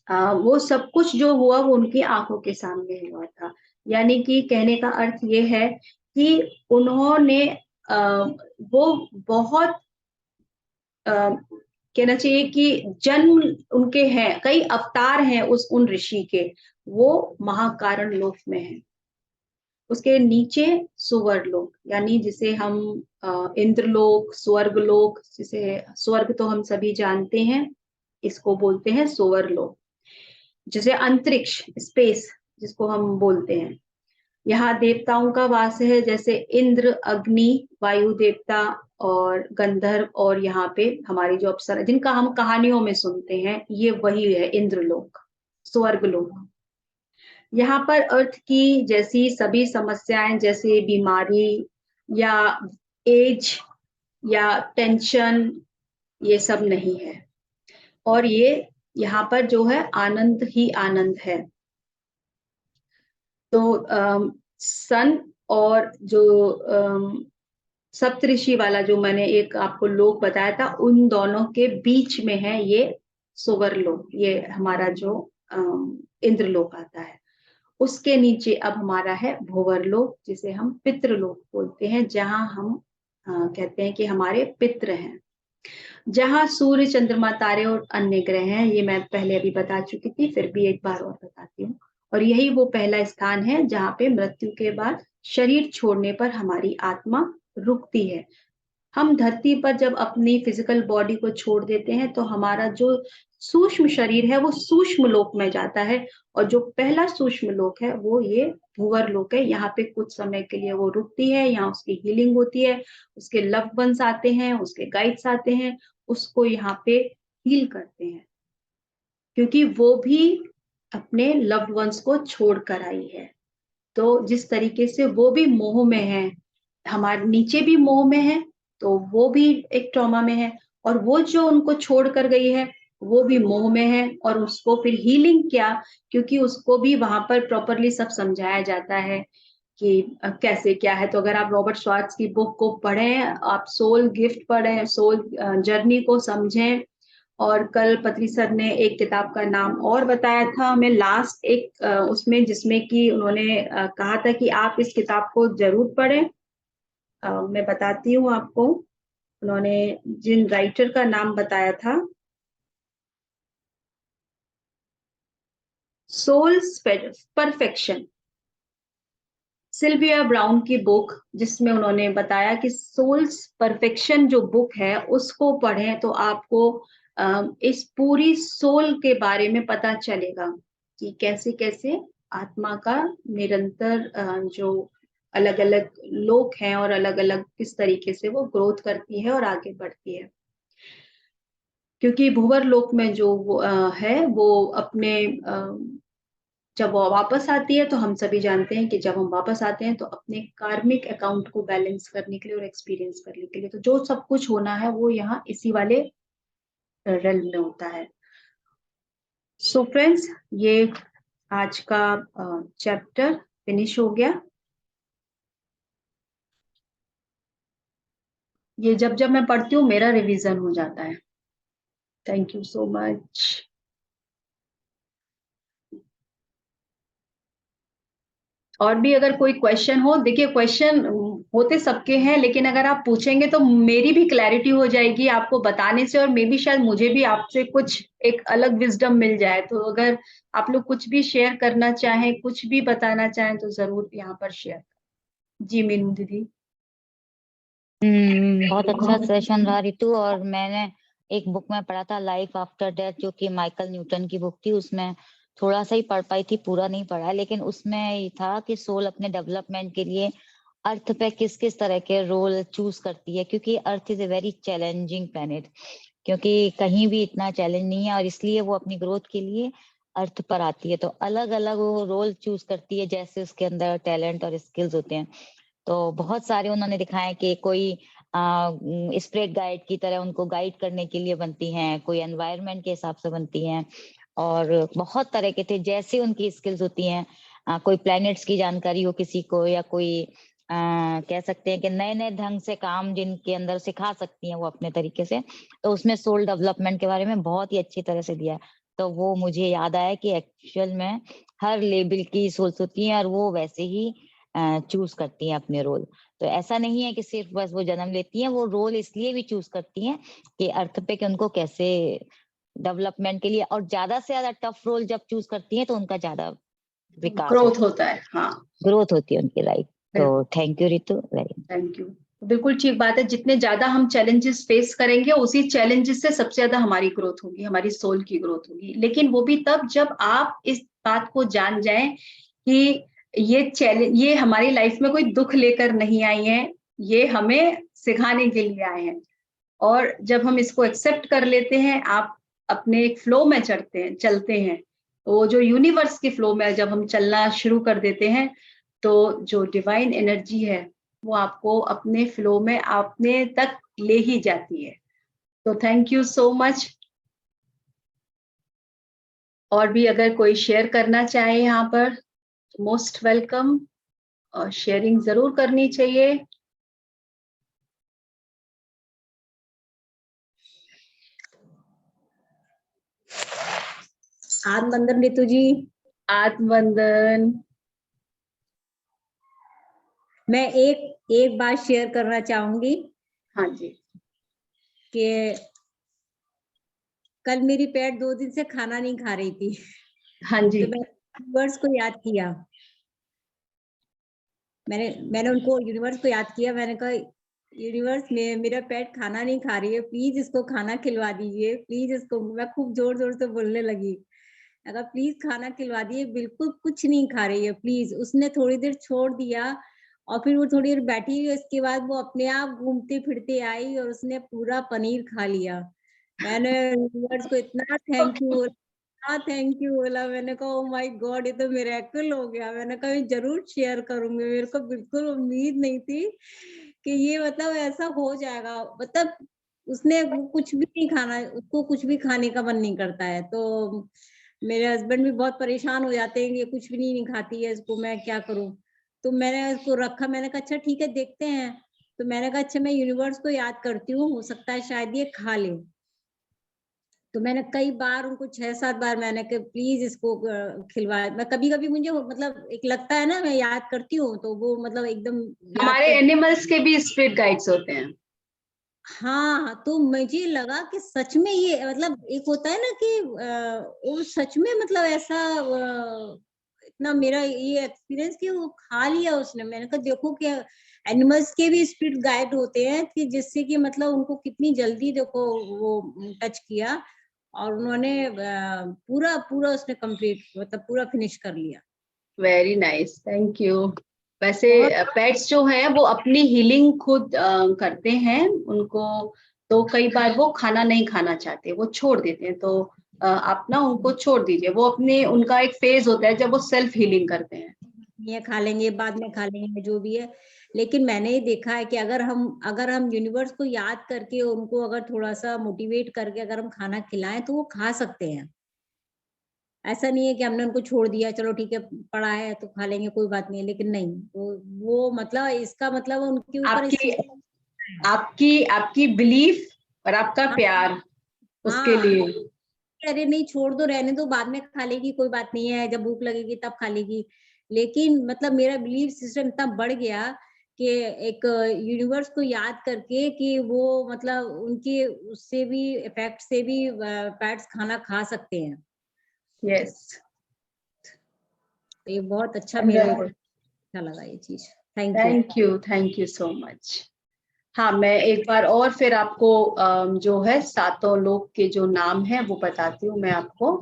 वो सब कुछ जो हुआ वो उनकी आंखों के सामने हुआ था। यानी कि कहने का अर्थ ये है कि उन्होंने वो बहुत कहना चाहिए कि जन्म उनके हैं, कई अवतार हैं उस उन ऋषि के, वो महाकारण लोक में हैं। उसके नीचे सुवरलोक, यानी जिसे हम इंद्रलोक, स्वर्गलोक, जिसे स्वर्ग तो हम सभी जानते हैं, इसको बोलते हैं सुवरलोक। जैसे अंतरिक्ष, स्पेस जिसको हम बोलते हैं। यहाँ देवताओं का वास है, जैसे इंद्र, अग्नि, वायु देवता और गंधर्व, और यहाँ पे हमारी जो अप्सरा जिनका हम कहानियों में सुनते हैं, ये वही है इंद्रलोक, स्वर्गलोक। यहाँ पर अर्थ की जैसी सभी समस्याएं, जैसे बीमारी या एज या टेंशन, ये सब नहीं है। और ये यहाँ पर जो है आनंद ही आनंद है। तो सन और जो सप्तऋषि वाला जो मैंने एक आपको लोक बताया था, उन दोनों के बीच में है ये सुवरलोक, ये हमारा जो इंद्रलोक आता है। उसके नीचे अब हमारा है भूवरलोक, जिसे हम पितृलोक बोलते हैं, जहां हम कहते हैं कि हमारे पितृ हैं, जहां सूर्य, चंद्रमा, तारे और अन्य ग्रह हैं। ये मैं पहले अभी बता चुकी थी, फिर भी एक बार और बताती हूँ। और यही वो पहला स्थान है जहां पे मृत्यु के बाद शरीर छोड़ने पर हमारी आत्मा रुकती है। हम धरती पर जब अपनी फिजिकल बॉडी को छोड़ देते हैं तो हमारा जो सूक्ष्म शरीर है वो सूक्ष्म लोक में जाता है, और जो पहला सूक्ष्म लोक है वो ये भूवर लोक है। यहाँ पे कुछ समय के लिए वो रुकती है, यहाँ उसकी हीलिंग होती है, उसके लव्ड वंस आते हैं, उसके गाइड्स आते हैं, उसको यहाँ पे हील करते हैं, क्योंकि वो भी अपने लव्ड वंस को छोड़ कर आई है। तो जिस तरीके से वो भी मोह में है, हमारे नीचे भी मोह में है, तो वो भी एक ट्रॉमा में है, और वो जो उनको छोड़ कर गई है वो भी मोह में है, और उसको फिर हीलिंग क्या, क्योंकि उसको भी वहां पर प्रॉपरली सब समझाया जाता है कि कैसे क्या है। तो अगर आप रॉबर्ट श्वार्ट्ज की बुक को पढ़ें, आप सोल गिफ्ट पढ़ें, सोल जर्नी को समझें, और कल पत्री सर ने एक किताब का नाम और बताया था हमें लास्ट एक उसमें, जिसमें कि उन्होंने कहा था कि आप इस किताब को जरूर पढ़ें। मैं बताती हूँ आपको, उन्होंने जिन राइटर का नाम बताया था, सोल्स परफेक्शन, सिल्विया ब्राउन की बुक, जिसमें उन्होंने बताया कि सोल्स परफेक्शन जो बुक है उसको पढ़ें तो आपको इस पूरी सोल के बारे में पता चलेगा कि कैसे कैसे आत्मा का निरंतर जो अलग अलग लोक हैं और अलग अलग किस तरीके से वो ग्रोथ करती है और आगे बढ़ती है। क्योंकि भूवर लोक में जो वो, है वो अपने जब वो वापस आती है, तो हम सभी जानते हैं कि जब हम वापस आते हैं तो अपने कार्मिक अकाउंट को बैलेंस करने के लिए और एक्सपीरियंस करने के लिए, तो जो सब कुछ होना है वो यहाँ इसी वाले रेल में होता है। सो फ्रेंड्स, ये आज का चैप्टर फिनिश हो गया। ये जब जब मैं पढ़ती हूँ मेरा रिवीजन हो जाता है। Thank you so much. और भी अगर कोई क्वेश्चन हो, देखिए क्वेश्चन होते सबके हैं, लेकिन अगर आप पूछेंगे तो मेरी भी क्लैरिटी हो जाएगी आपको बताने से, और मे बी शायद मुझे भी आपसे कुछ एक अलग विजडम मिल जाए। तो अगर आप लोग कुछ भी शेयर करना चाहें, कुछ भी बताना चाहें, तो जरूर यहाँ पर शेयर। जी मीनू दीदी। बहुत अच्छा सेशन रहा रितु। और मैंने एक बुक में पढ़ा था लाइफ आफ्टर डेथ, जो कि माइकल न्यूटन की बुक थी। उसमें थोड़ा सा ही पढ़ पाई थी, पूरा नहीं पढ़ा, लेकिन उसमें ये था कि सोल अपने डेवलपमेंट के लिए अर्थ पे किस किस तरह के रोल चूज करती है, क्योंकि earth is a very challenging planet, क्योंकि कहीं भी इतना चैलेंज नहीं है, और इसलिए वो अपनी ग्रोथ के लिए अर्थ पर आती है। तो अलग अलग वो रोल चूज करती है, जैसे उसके अंदर टैलेंट और स्किल्स होते हैं। तो बहुत सारे उन्होंने दिखाए कि कोई स्प्रेड गाइड की तरह उनको गाइड करने के लिए बनती हैं, कोई एनवायरनमेंट के हिसाब से बनती हैं, और बहुत तरह के थे जैसे उनकी स्किल्स होती हैं। कोई प्लैनेट्स की जानकारी हो किसी को, या कोई कह सकते हैं कि नए नए ढंग से काम जिनके अंदर सिखा सकती हैं वो अपने तरीके से। तो उसमें सोल डेवलपमेंट के बारे में बहुत ही अच्छी तरह से दिया है। तो वो मुझे याद आया कि एक्चुअल में हर लेवल की सोल्स होती हैं, और वो वैसे ही चूज करती हैं अपने रोल। तो ऐसा नहीं है कि सिर्फ बस वो जन्म लेती हैं, वो रोल इसलिए भी चूज करती हैं कि अर्थ पे कि उनको कैसे डेवलपमेंट के लिए, और ज्यादा से ज्यादा टफ रोल जब चूज करती हैं तो उनका ज्यादा विकास ग्रोथ होता होता है। हाँ, है, ग्रोथ होती है उनकी, राइट। तो बिल्कुल। Thank you Ritu, very. Thank you. बिल्कुल ठीक बात है, जितने ज्यादा हम चैलेंजेस फेस करेंगे उसी चैलेंजेस से सबसे ज्यादा हमारी ग्रोथ होगी, हमारी सोल की ग्रोथ होगी। लेकिन वो भी तब जब आप इस बात को जान जाएं कि ये हमारी लाइफ में कोई दुख लेकर नहीं आई है, ये हमें सिखाने के लिए आए हैं। और जब हम इसको एक्सेप्ट कर लेते हैं, आप अपने एक फ्लो में चलते हैं, तो वो जो यूनिवर्स के फ्लो में जब हम चलना शुरू कर देते हैं, तो जो डिवाइन एनर्जी है वो आपको अपने फ्लो में अपने तक ले ही जाती है। तो थैंक यू सो मच। और भी अगर कोई शेयर करना चाहे यहाँ पर, मोस्ट वेलकम, और शेयरिंग जरूर करनी चाहिए। आत्मवंदन रितु जी। आत्मवंदन। मैं एक बात शेयर करना चाहूंगी हाँ जी। कि कल मेरी पेट 2 दिन से खाना नहीं खा रही थी। हाँ जी। तो मैंने यूनिवर्स को याद किया, मैंने उनको यूनिवर्स को याद किया। मैंने कहा यूनिवर्स में मेरा पेट खाना नहीं खा रही है, प्लीज इसको खाना खिलवा दीजिए, प्लीज इसको। मैं खूब जोर जोर से बोलने लगी, अगर प्लीज खाना खिलवा दिए, बिल्कुल कुछ नहीं खा रही है प्लीज। उसने थोड़ी देर छोड़ दिया, और फिर वो थोड़ी देर बैठी हुई, उसके बाद वो अपने आप घूमते फिरते आई और उसने पूरा पनीर खा लिया। मैंने यूनिवर्स को इतना थैंक यू बोला। मैंने कहा ओ माय गॉड, ये तो मिरेकल हो गया। मैंने कहा मैं जरूर शेयर करूंगी, मेरे को बिल्कुल उम्मीद नहीं थी कि ये मतलब ऐसा हो जाएगा। मतलब उसने कुछ भी नहीं खाना, उसको कुछ भी खाने का मन नहीं करता है। तो मेरे हस्बैंड भी बहुत परेशान हो जाते हैं, ये कुछ भी नहीं खाती है, इसको मैं क्या करूं। तो मैंने उसको रखा, मैंने कहा अच्छा ठीक है देखते हैं। तो मैंने कहा अच्छा मैं यूनिवर्स को याद करती हूँ, हो सकता है शायद ये खा ले। तो मैंने कई बार उनको 6-7 बार मैंने कहा प्लीज इसको खिलवा। मैं कभी कभी मुझे मतलब एक लगता है ना, मैं याद करती हूँ तो वो मतलब एकदम याद हमारे कर। एनिमल्स के भी स्पिरिट गाइड्स होते हैं। हाँ, तो मुझे लगा कि सच में ये मतलब एक होता है ना कि वो सच में मतलब ऐसा इतना मेरा ये एक्सपीरियंस कि वो खा लिया उसने। मैंने कहा देखो कि एनिमल्स के भी स्पिरिट गाइड होते हैं, कि जिससे कि मतलब उनको कितनी जल्दी देखो वो टच किया, और उन्होंने पूरा पूरा उसने कंप्लीट मतलब पूरा फिनिश कर लिया। Very nice, thank you. वैसे बहुत पेट्स जो हैं वो अपनी हीलिंग खुद करते हैं। उनको तो कई बार वो खाना नहीं खाना चाहते, वो छोड़ देते हैं। तो आप ना उनको छोड़ दीजिए, वो अपने उनका एक फेज होता है जब वो सेल्फ हीलिंग करते हैं। ये खा लेंगे, बाद में खा लेंगे, जो भी है। लेकिन मैंने ये देखा है कि अगर हम यूनिवर्स को याद करके उनको अगर थोड़ा सा मोटिवेट करके अगर हम खाना खिलाएं तो वो खा सकते हैं। ऐसा नहीं है कि हमने उनको छोड़ दिया, चलो ठीक है पड़ा है तो खा लेंगे कोई बात नहीं है। लेकिन नहीं, वो मतलब इसका मतलब उनके ऊपर इस आपकी चीज आपकी आपकी बिलीफ और आपका हाँ प्यार उसके हाँ, लिए। अरे नहीं छोड़ दो, रहने दो, बाद में खा लेगी, कोई बात नहीं है, जब भूख लगेगी तब खा लेगी। लेकिन मतलब मेरा बिलीफ सिस्टम इतना बढ़ गया कि एक यूनिवर्स को याद करके कि वो मतलब उनके उससे भी इफेक्ट से भी पेट्स खाना खा सकते हैं। यस। तो ये बहुत अच्छा, मेरे को अच्छा लगा ये चीज। Thank you. Thank you so much. हाँ, मैं एक बार और फिर आपको जो है सातों लोग के जो नाम है वो बताती हूँ मैं आपको।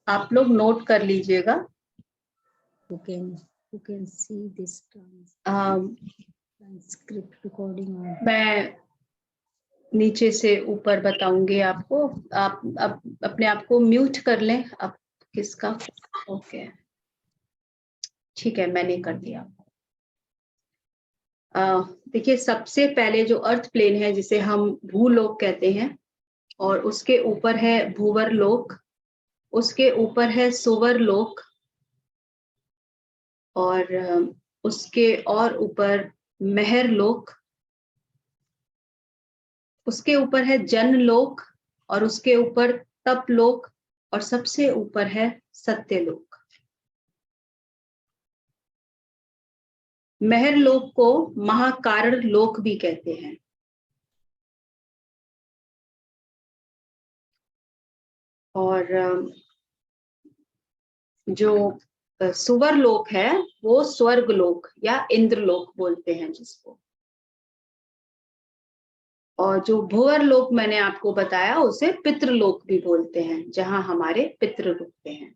आप लोग नोट कर लीजिएगा। who can see this transcript recording on मैं नीचे से ऊपर बताऊंगी आपको। आप अपने आप को म्यूट कर लें। आप किसका? ओके, ठीक है, मैंने कर दिया। देखिए, सबसे पहले जो अर्थ प्लेन है जिसे हम भूलोक कहते हैं, और उसके ऊपर है भूवर लोक, उसके ऊपर है सुवर लोक, और उसके और ऊपर मेहर लोक, उसके ऊपर है जन लोक, और उसके ऊपर तप लोक, और सबसे ऊपर है सत्य लोक। मेहर लोक को महाकारण लोक भी कहते हैं। और जो सुवर लोक है वो स्वर्ग लोक या इंद्र लोक बोलते हैं जिसको। और जो भूवर लोक मैंने आपको बताया उसे पितृलोक भी बोलते हैं, जहां हमारे पितृ रुकते हैं।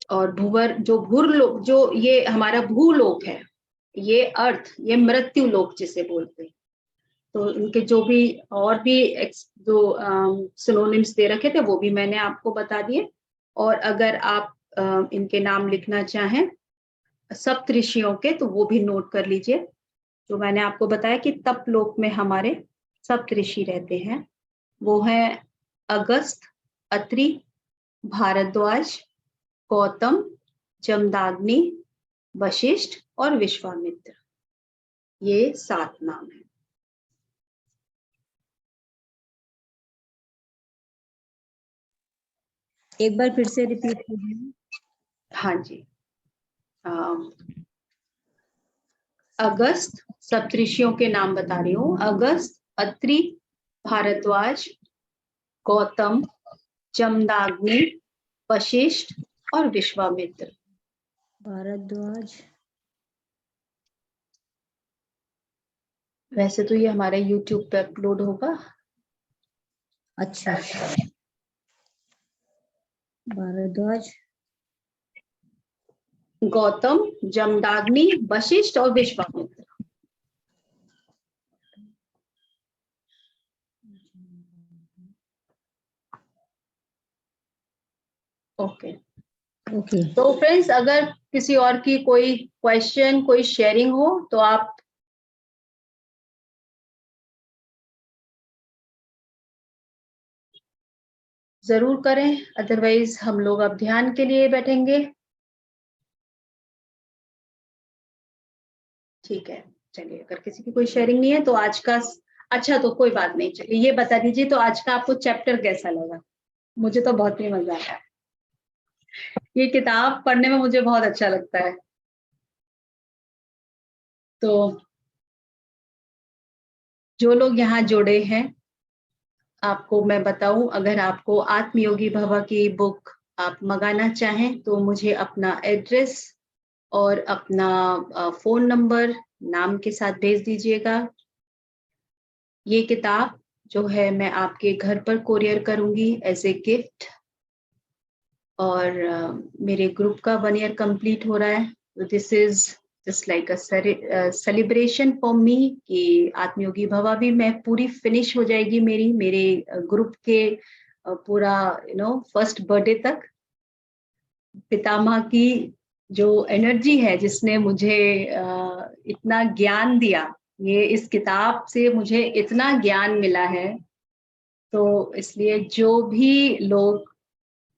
और भूवर जो भूरलोक, जो ये हमारा भूलोक है, ये अर्थ, ये मृत्यु लोक जिसे बोलते हैं। तो इनके जो भी और भी जो सिनोनिम्स दे रखे थे वो भी मैंने आपको बता दिए। और अगर आप इनके नाम लिखना चाहें सप्त ऋषियों के, तो वो भी नोट कर लीजिए। जो मैंने आपको बताया कि तप लोक में हमारे सप्त ऋषि रहते हैं, वो हैं अगस्त, अत्रि, भारद्वाज, गौतम, जमदाग्नि, वशिष्ठ और विश्वामित्र। ये 7 नाम हैं। एक बार फिर से रिपीट कीजिए। हाँ जी। अगस्त, सप्तऋषियों के नाम बता रही हूँ। अगस्त, अत्रि, भारद्वाज, गौतम, जमदाग्नि, वशिष्ठ और विश्वामित्र। भारद्वाज, वैसे तो ये हमारे YouTube पे अपलोड होगा। अच्छा, भारद्वाज, गौतम, जमदाग्नि, वशिष्ठ और विश्वामित्र। Okay okay. तो फ्रेंड्स, अगर किसी और की कोई क्वेश्चन, कोई शेयरिंग हो तो आप जरूर करें, अदरवाइज हम लोग अब ध्यान के लिए बैठेंगे। ठीक है, चलिए, अगर किसी की कोई शेयरिंग नहीं है तो आज का, अच्छा तो कोई बात नहीं, चलिए ये बता दीजिए, तो आज का आपको चैप्टर कैसा लगा? मुझे तो बहुत ही मजा आया। ये किताब पढ़ने में मुझे बहुत अच्छा लगता है। तो जो लोग यहाँ जुड़े हैं, आपको मैं बताऊं, अगर आपको आत्मयोगी भवा की बुक आप मंगाना चाहें तो मुझे अपना एड्रेस और अपना फोन नंबर नाम के साथ भेज दीजिएगा। ये किताब जो है मैं आपके घर पर कोरियर करूंगी एज ए गिफ्ट। और मेरे ग्रुप का 1 ईयर कंप्लीट हो रहा है, तो this is just like a celebration for me कि आत्मयोगी भवा भी मैं पूरी फिनिश हो जाएगी मेरे ग्रुप के पूरा फर्स्ट बर्थडे तक। पितामह की जो एनर्जी है जिसने मुझे इतना ज्ञान दिया, ये इस किताब से मुझे इतना ज्ञान मिला है। तो इसलिए जो भी लोग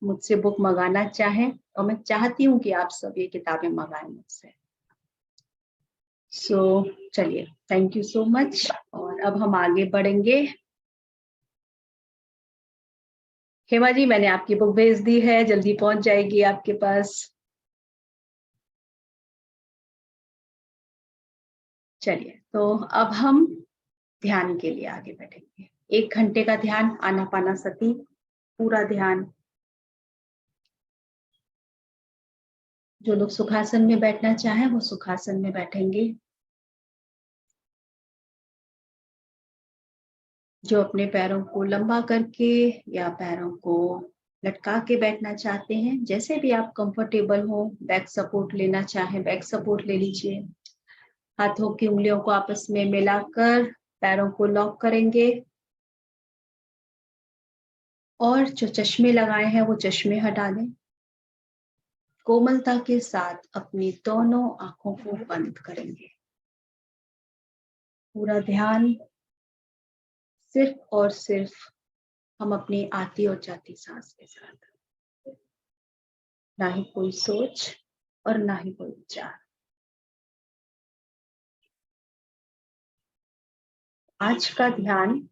मुझसे बुक मंगाना चाहें, और मैं चाहती हूँ कि आप सब ये किताबें मंगाएं मुझसे। सो चलिए, थैंक यू सो मच। और अब हम आगे बढ़ेंगे। हेमा जी, मैंने आपकी बुक भेज दी है, जल्दी पहुंच जाएगी आपके पास। चलिए, तो अब हम ध्यान के लिए आगे बढ़ेंगे। 1 घंटे का ध्यान, आनापानसती, पूरा ध्यान। जो लोग सुखासन में बैठना चाहें वो सुखासन में बैठेंगे। जो अपने पैरों को लंबा करके या पैरों को लटका के बैठना चाहते हैं, जैसे भी आप कंफर्टेबल हो, बैक सपोर्ट लेना चाहें बैक सपोर्ट ले लीजिए। हाथों की उंगलियों को आपस में मिलाकर पैरों को लॉक करेंगे और जो चश्मे लगाए हैं वो चश्मे हटा दें। कोमलता के साथ अपनी दोनों आंखों को बंद करेंगे। पूरा ध्यान सिर्फ और सिर्फ हम अपनी आती और जाती सांस के साथ, ना ही कोई सोच और ना ही कोई विचार। आज का ध्यान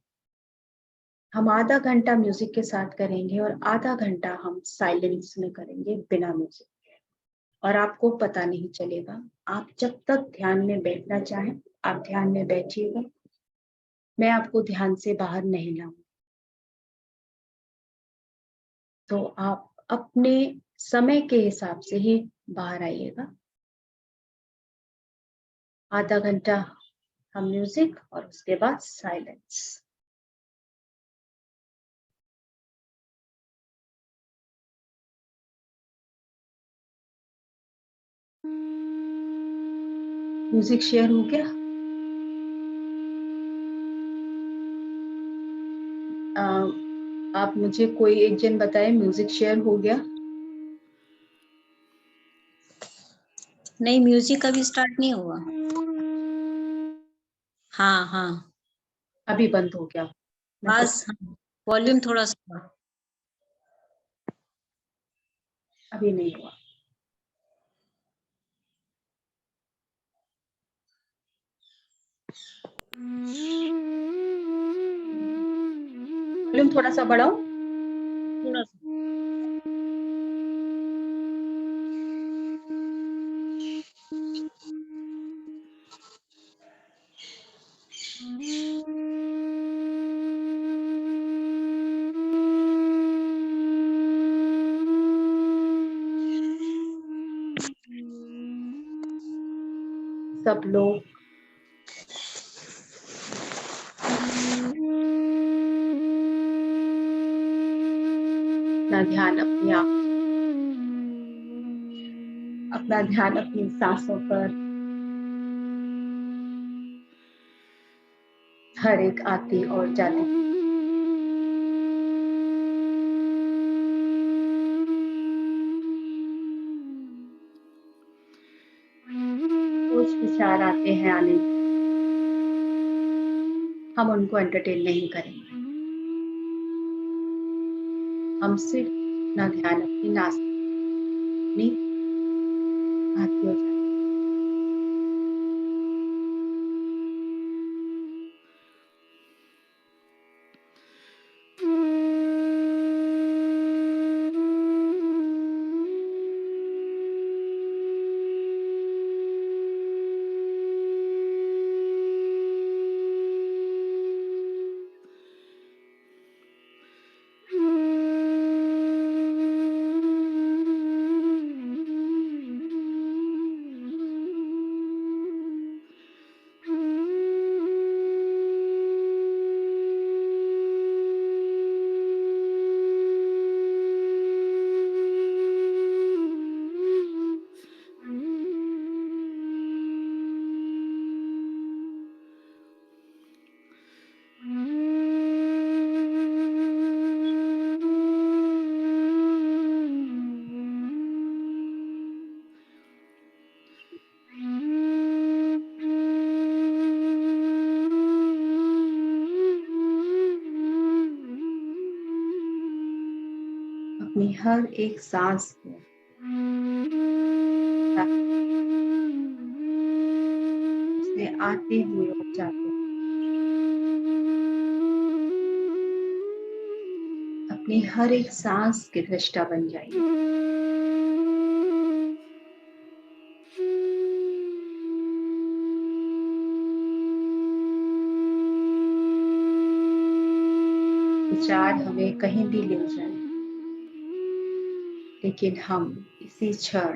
हम आधा घंटा म्यूजिक के साथ करेंगे और आधा घंटा हम साइलेंस में करेंगे बिना म्यूजिक के। और आपको पता नहीं चलेगा। आप जब तक ध्यान में बैठना चाहें आप ध्यान में बैठिएगा। मैं आपको ध्यान से बाहर नहीं लाऊंगी। तो आप अपने समय के हिसाब से ही बाहर आइएगा। आधा घंटा हम म्यूजिक और उसके बाद साइलेंस। म्यूजिक शेयर हो गया? आप मुझे कोई एक जन बताए म्यूजिक शेयर हो गया? नहीं, म्यूजिक अभी स्टार्ट नहीं हुआ। हाँ हाँ अभी बंद हो गया। बस वॉल्यूम थोड़ा सा। अभी नहीं हुआ। वॉल्यूम थोड़ा सा बढ़ाओ। थोड़ा सा। सब लोग अपना ध्यान अपनी सांसों पर, हर एक आती और जाती कुछ विचार आते हैं आने, हम उनको एंटरटेन नहीं करेंगे। हम सिर्फ अपना ध्यान अपनी नाक अपनी आती और जाती। अपनी हर एक सांस को उससे आते हुए और जाते हुए अपनी हर एक सांस की दृष्टा बन जाइए। विचार हमें कहीं भी ले जाए, लेकिन हम इसी क्षण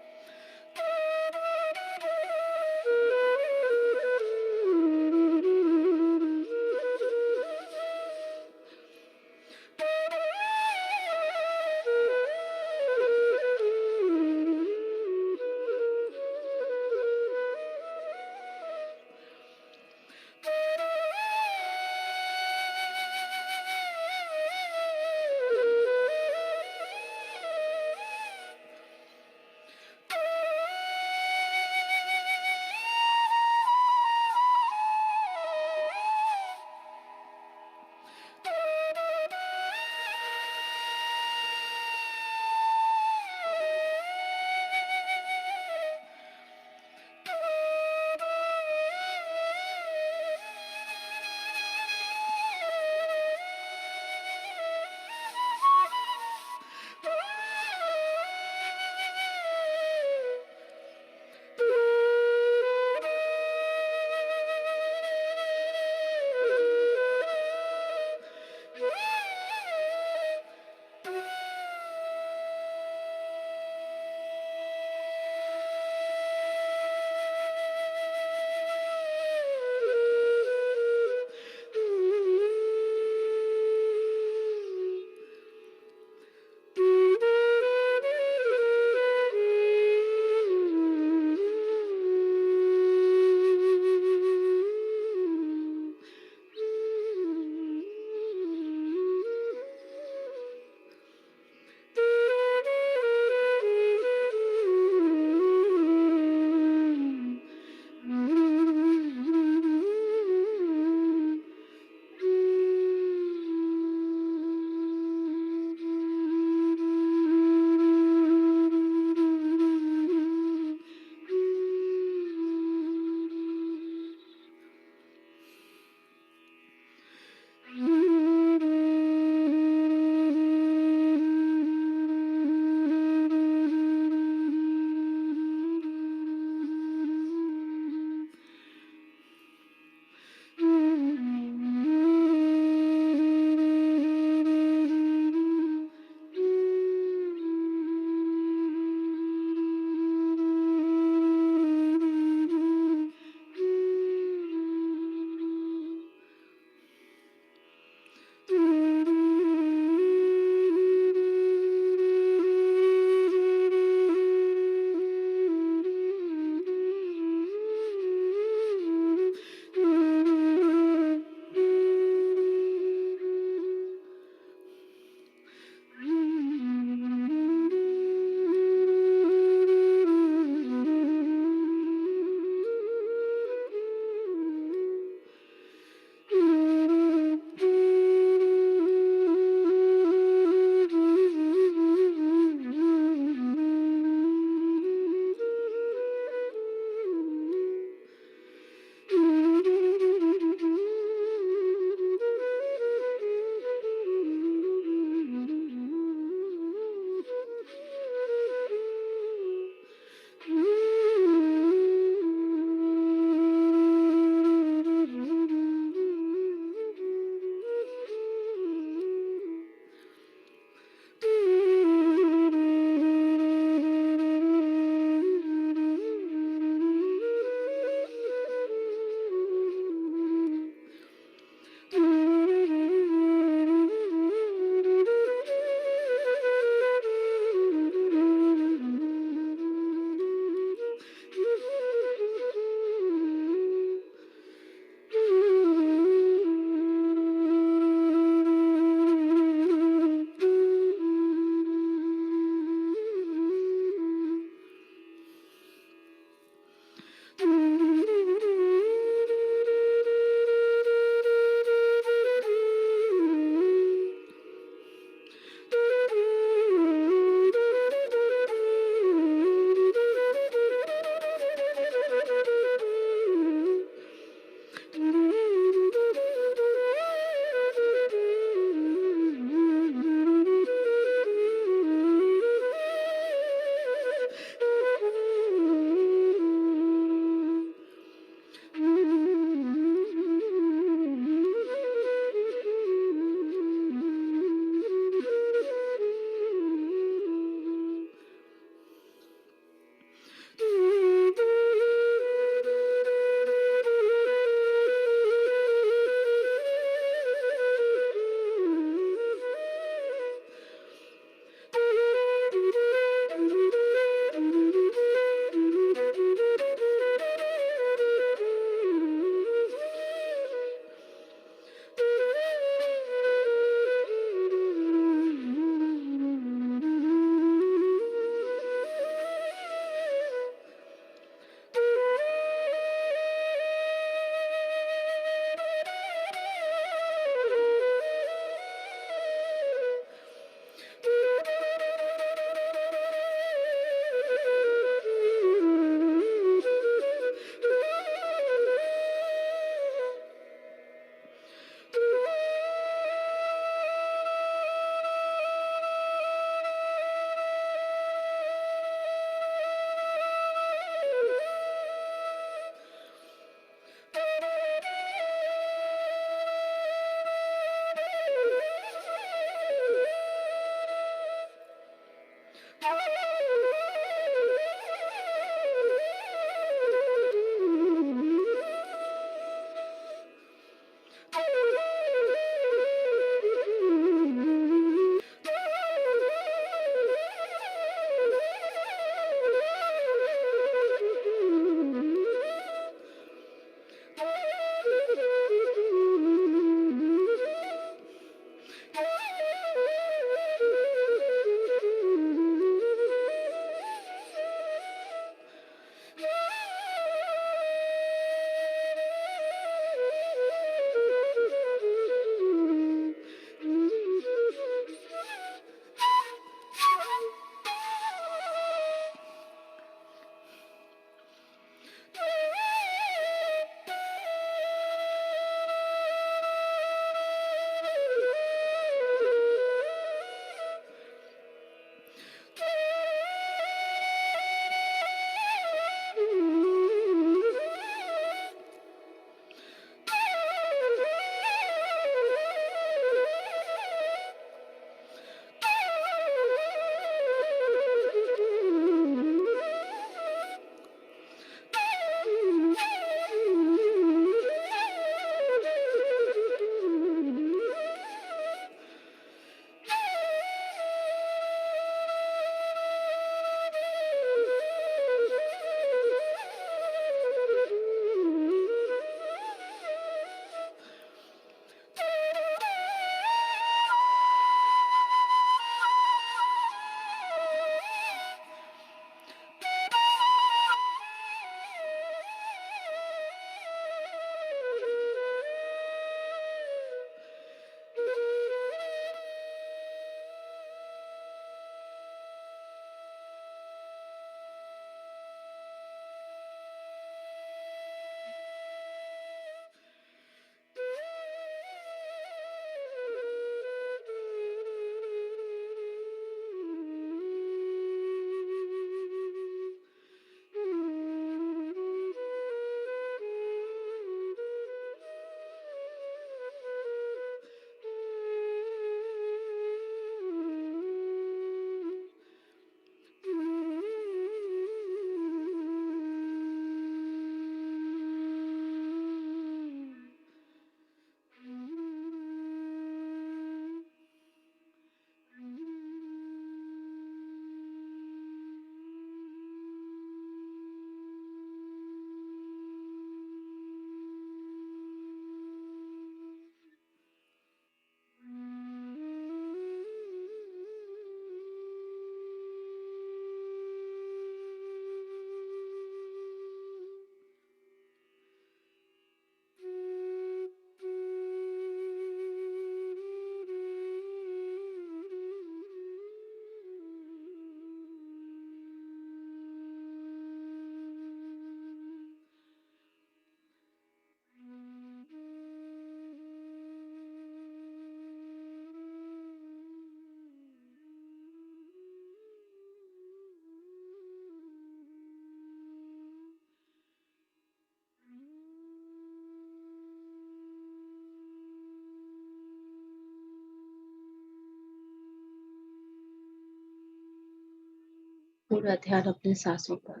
पूरा ध्यान अपनी सांसों पर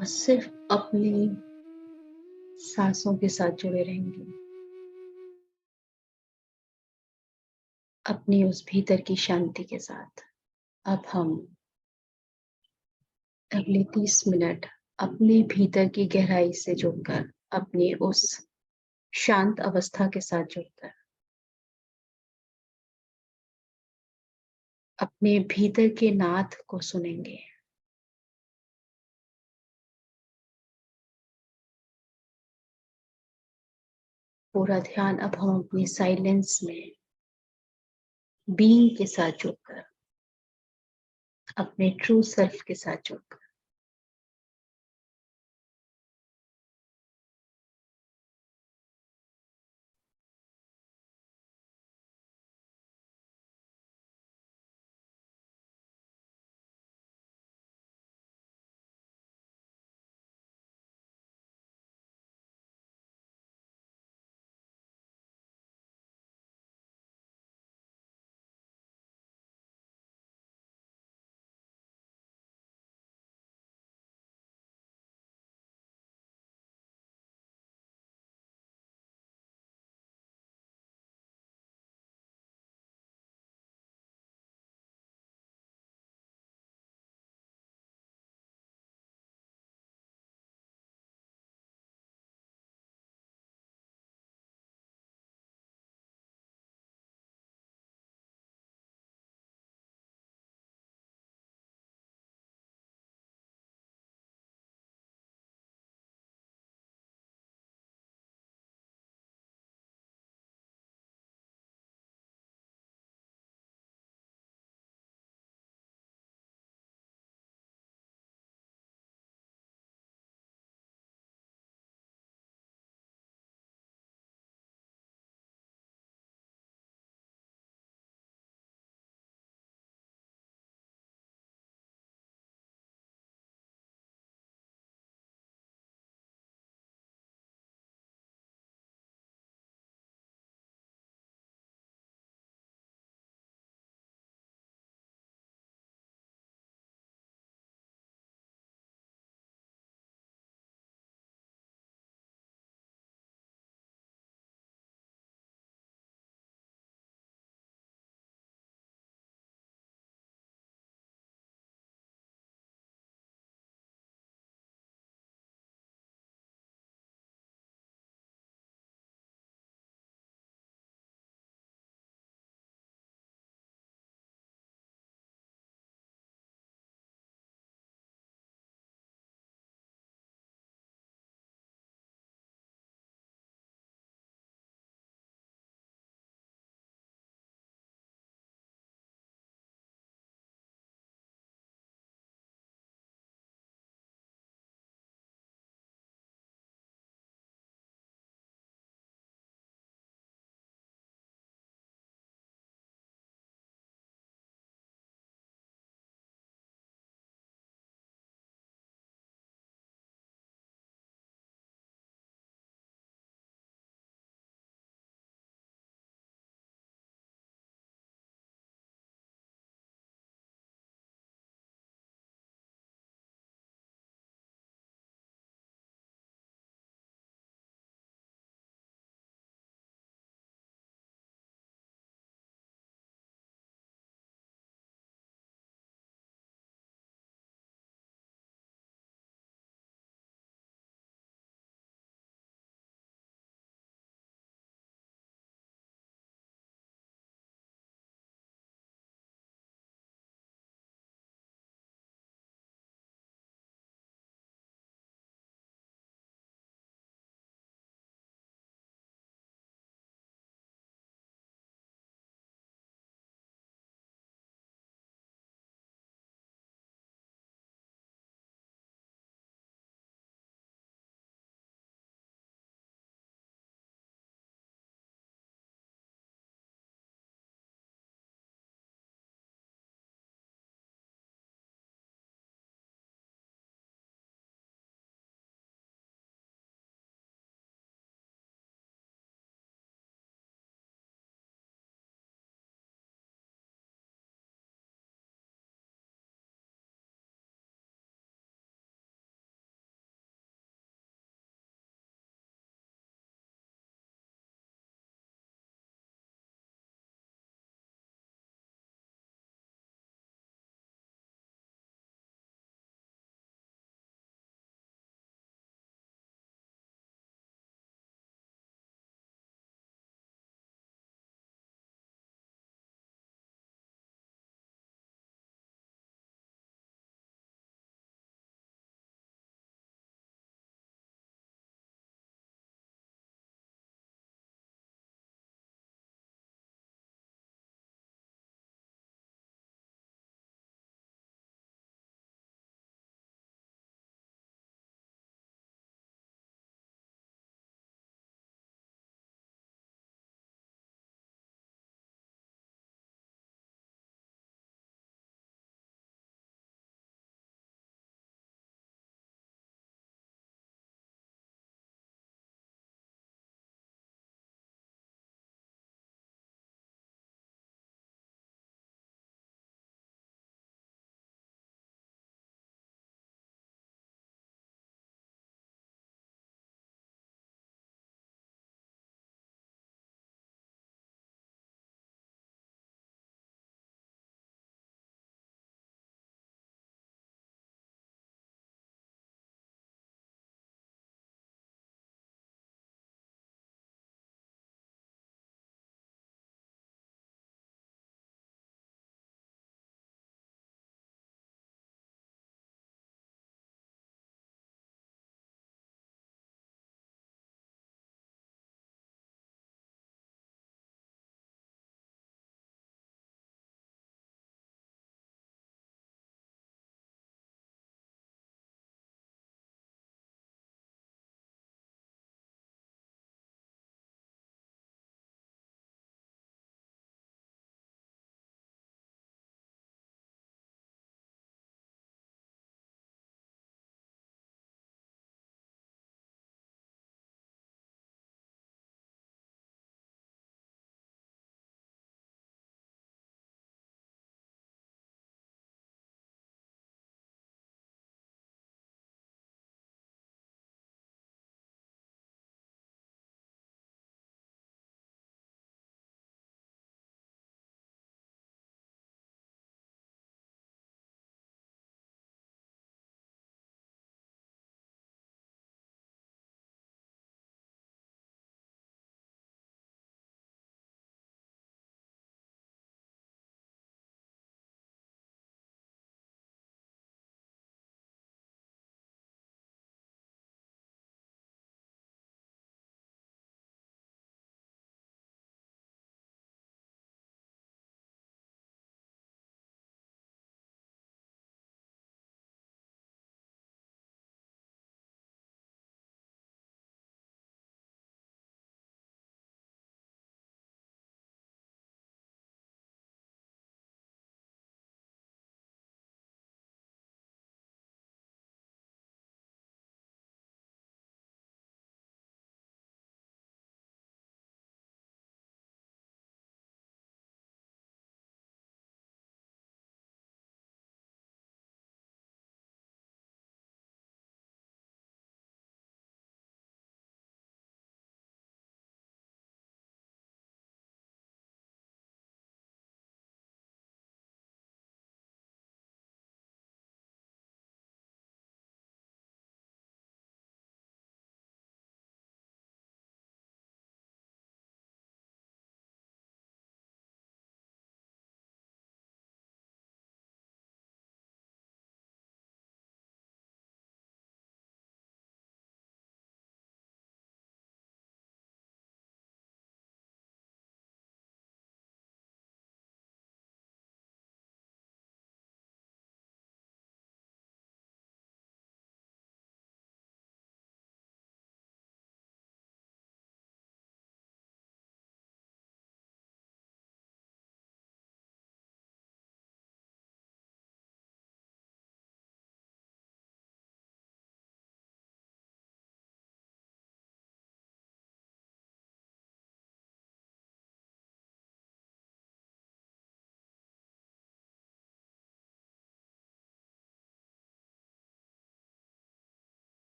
और सिर्फ अपनी सांसों के साथ जुड़े रहेंगे, अपनी उस भीतर की शांति के साथ। अब हम अगले 30 मिनट अपने भीतर की गहराई से जुड़कर, अपनी उस शांत अवस्था के साथ जुड़कर अपने भीतर के नाद को सुनेंगे। पूरा ध्यान अब हम अपनी साइलेंस में बीइंग के साथ जुड़कर, अपने ट्रू सेल्फ के साथ जुड़कर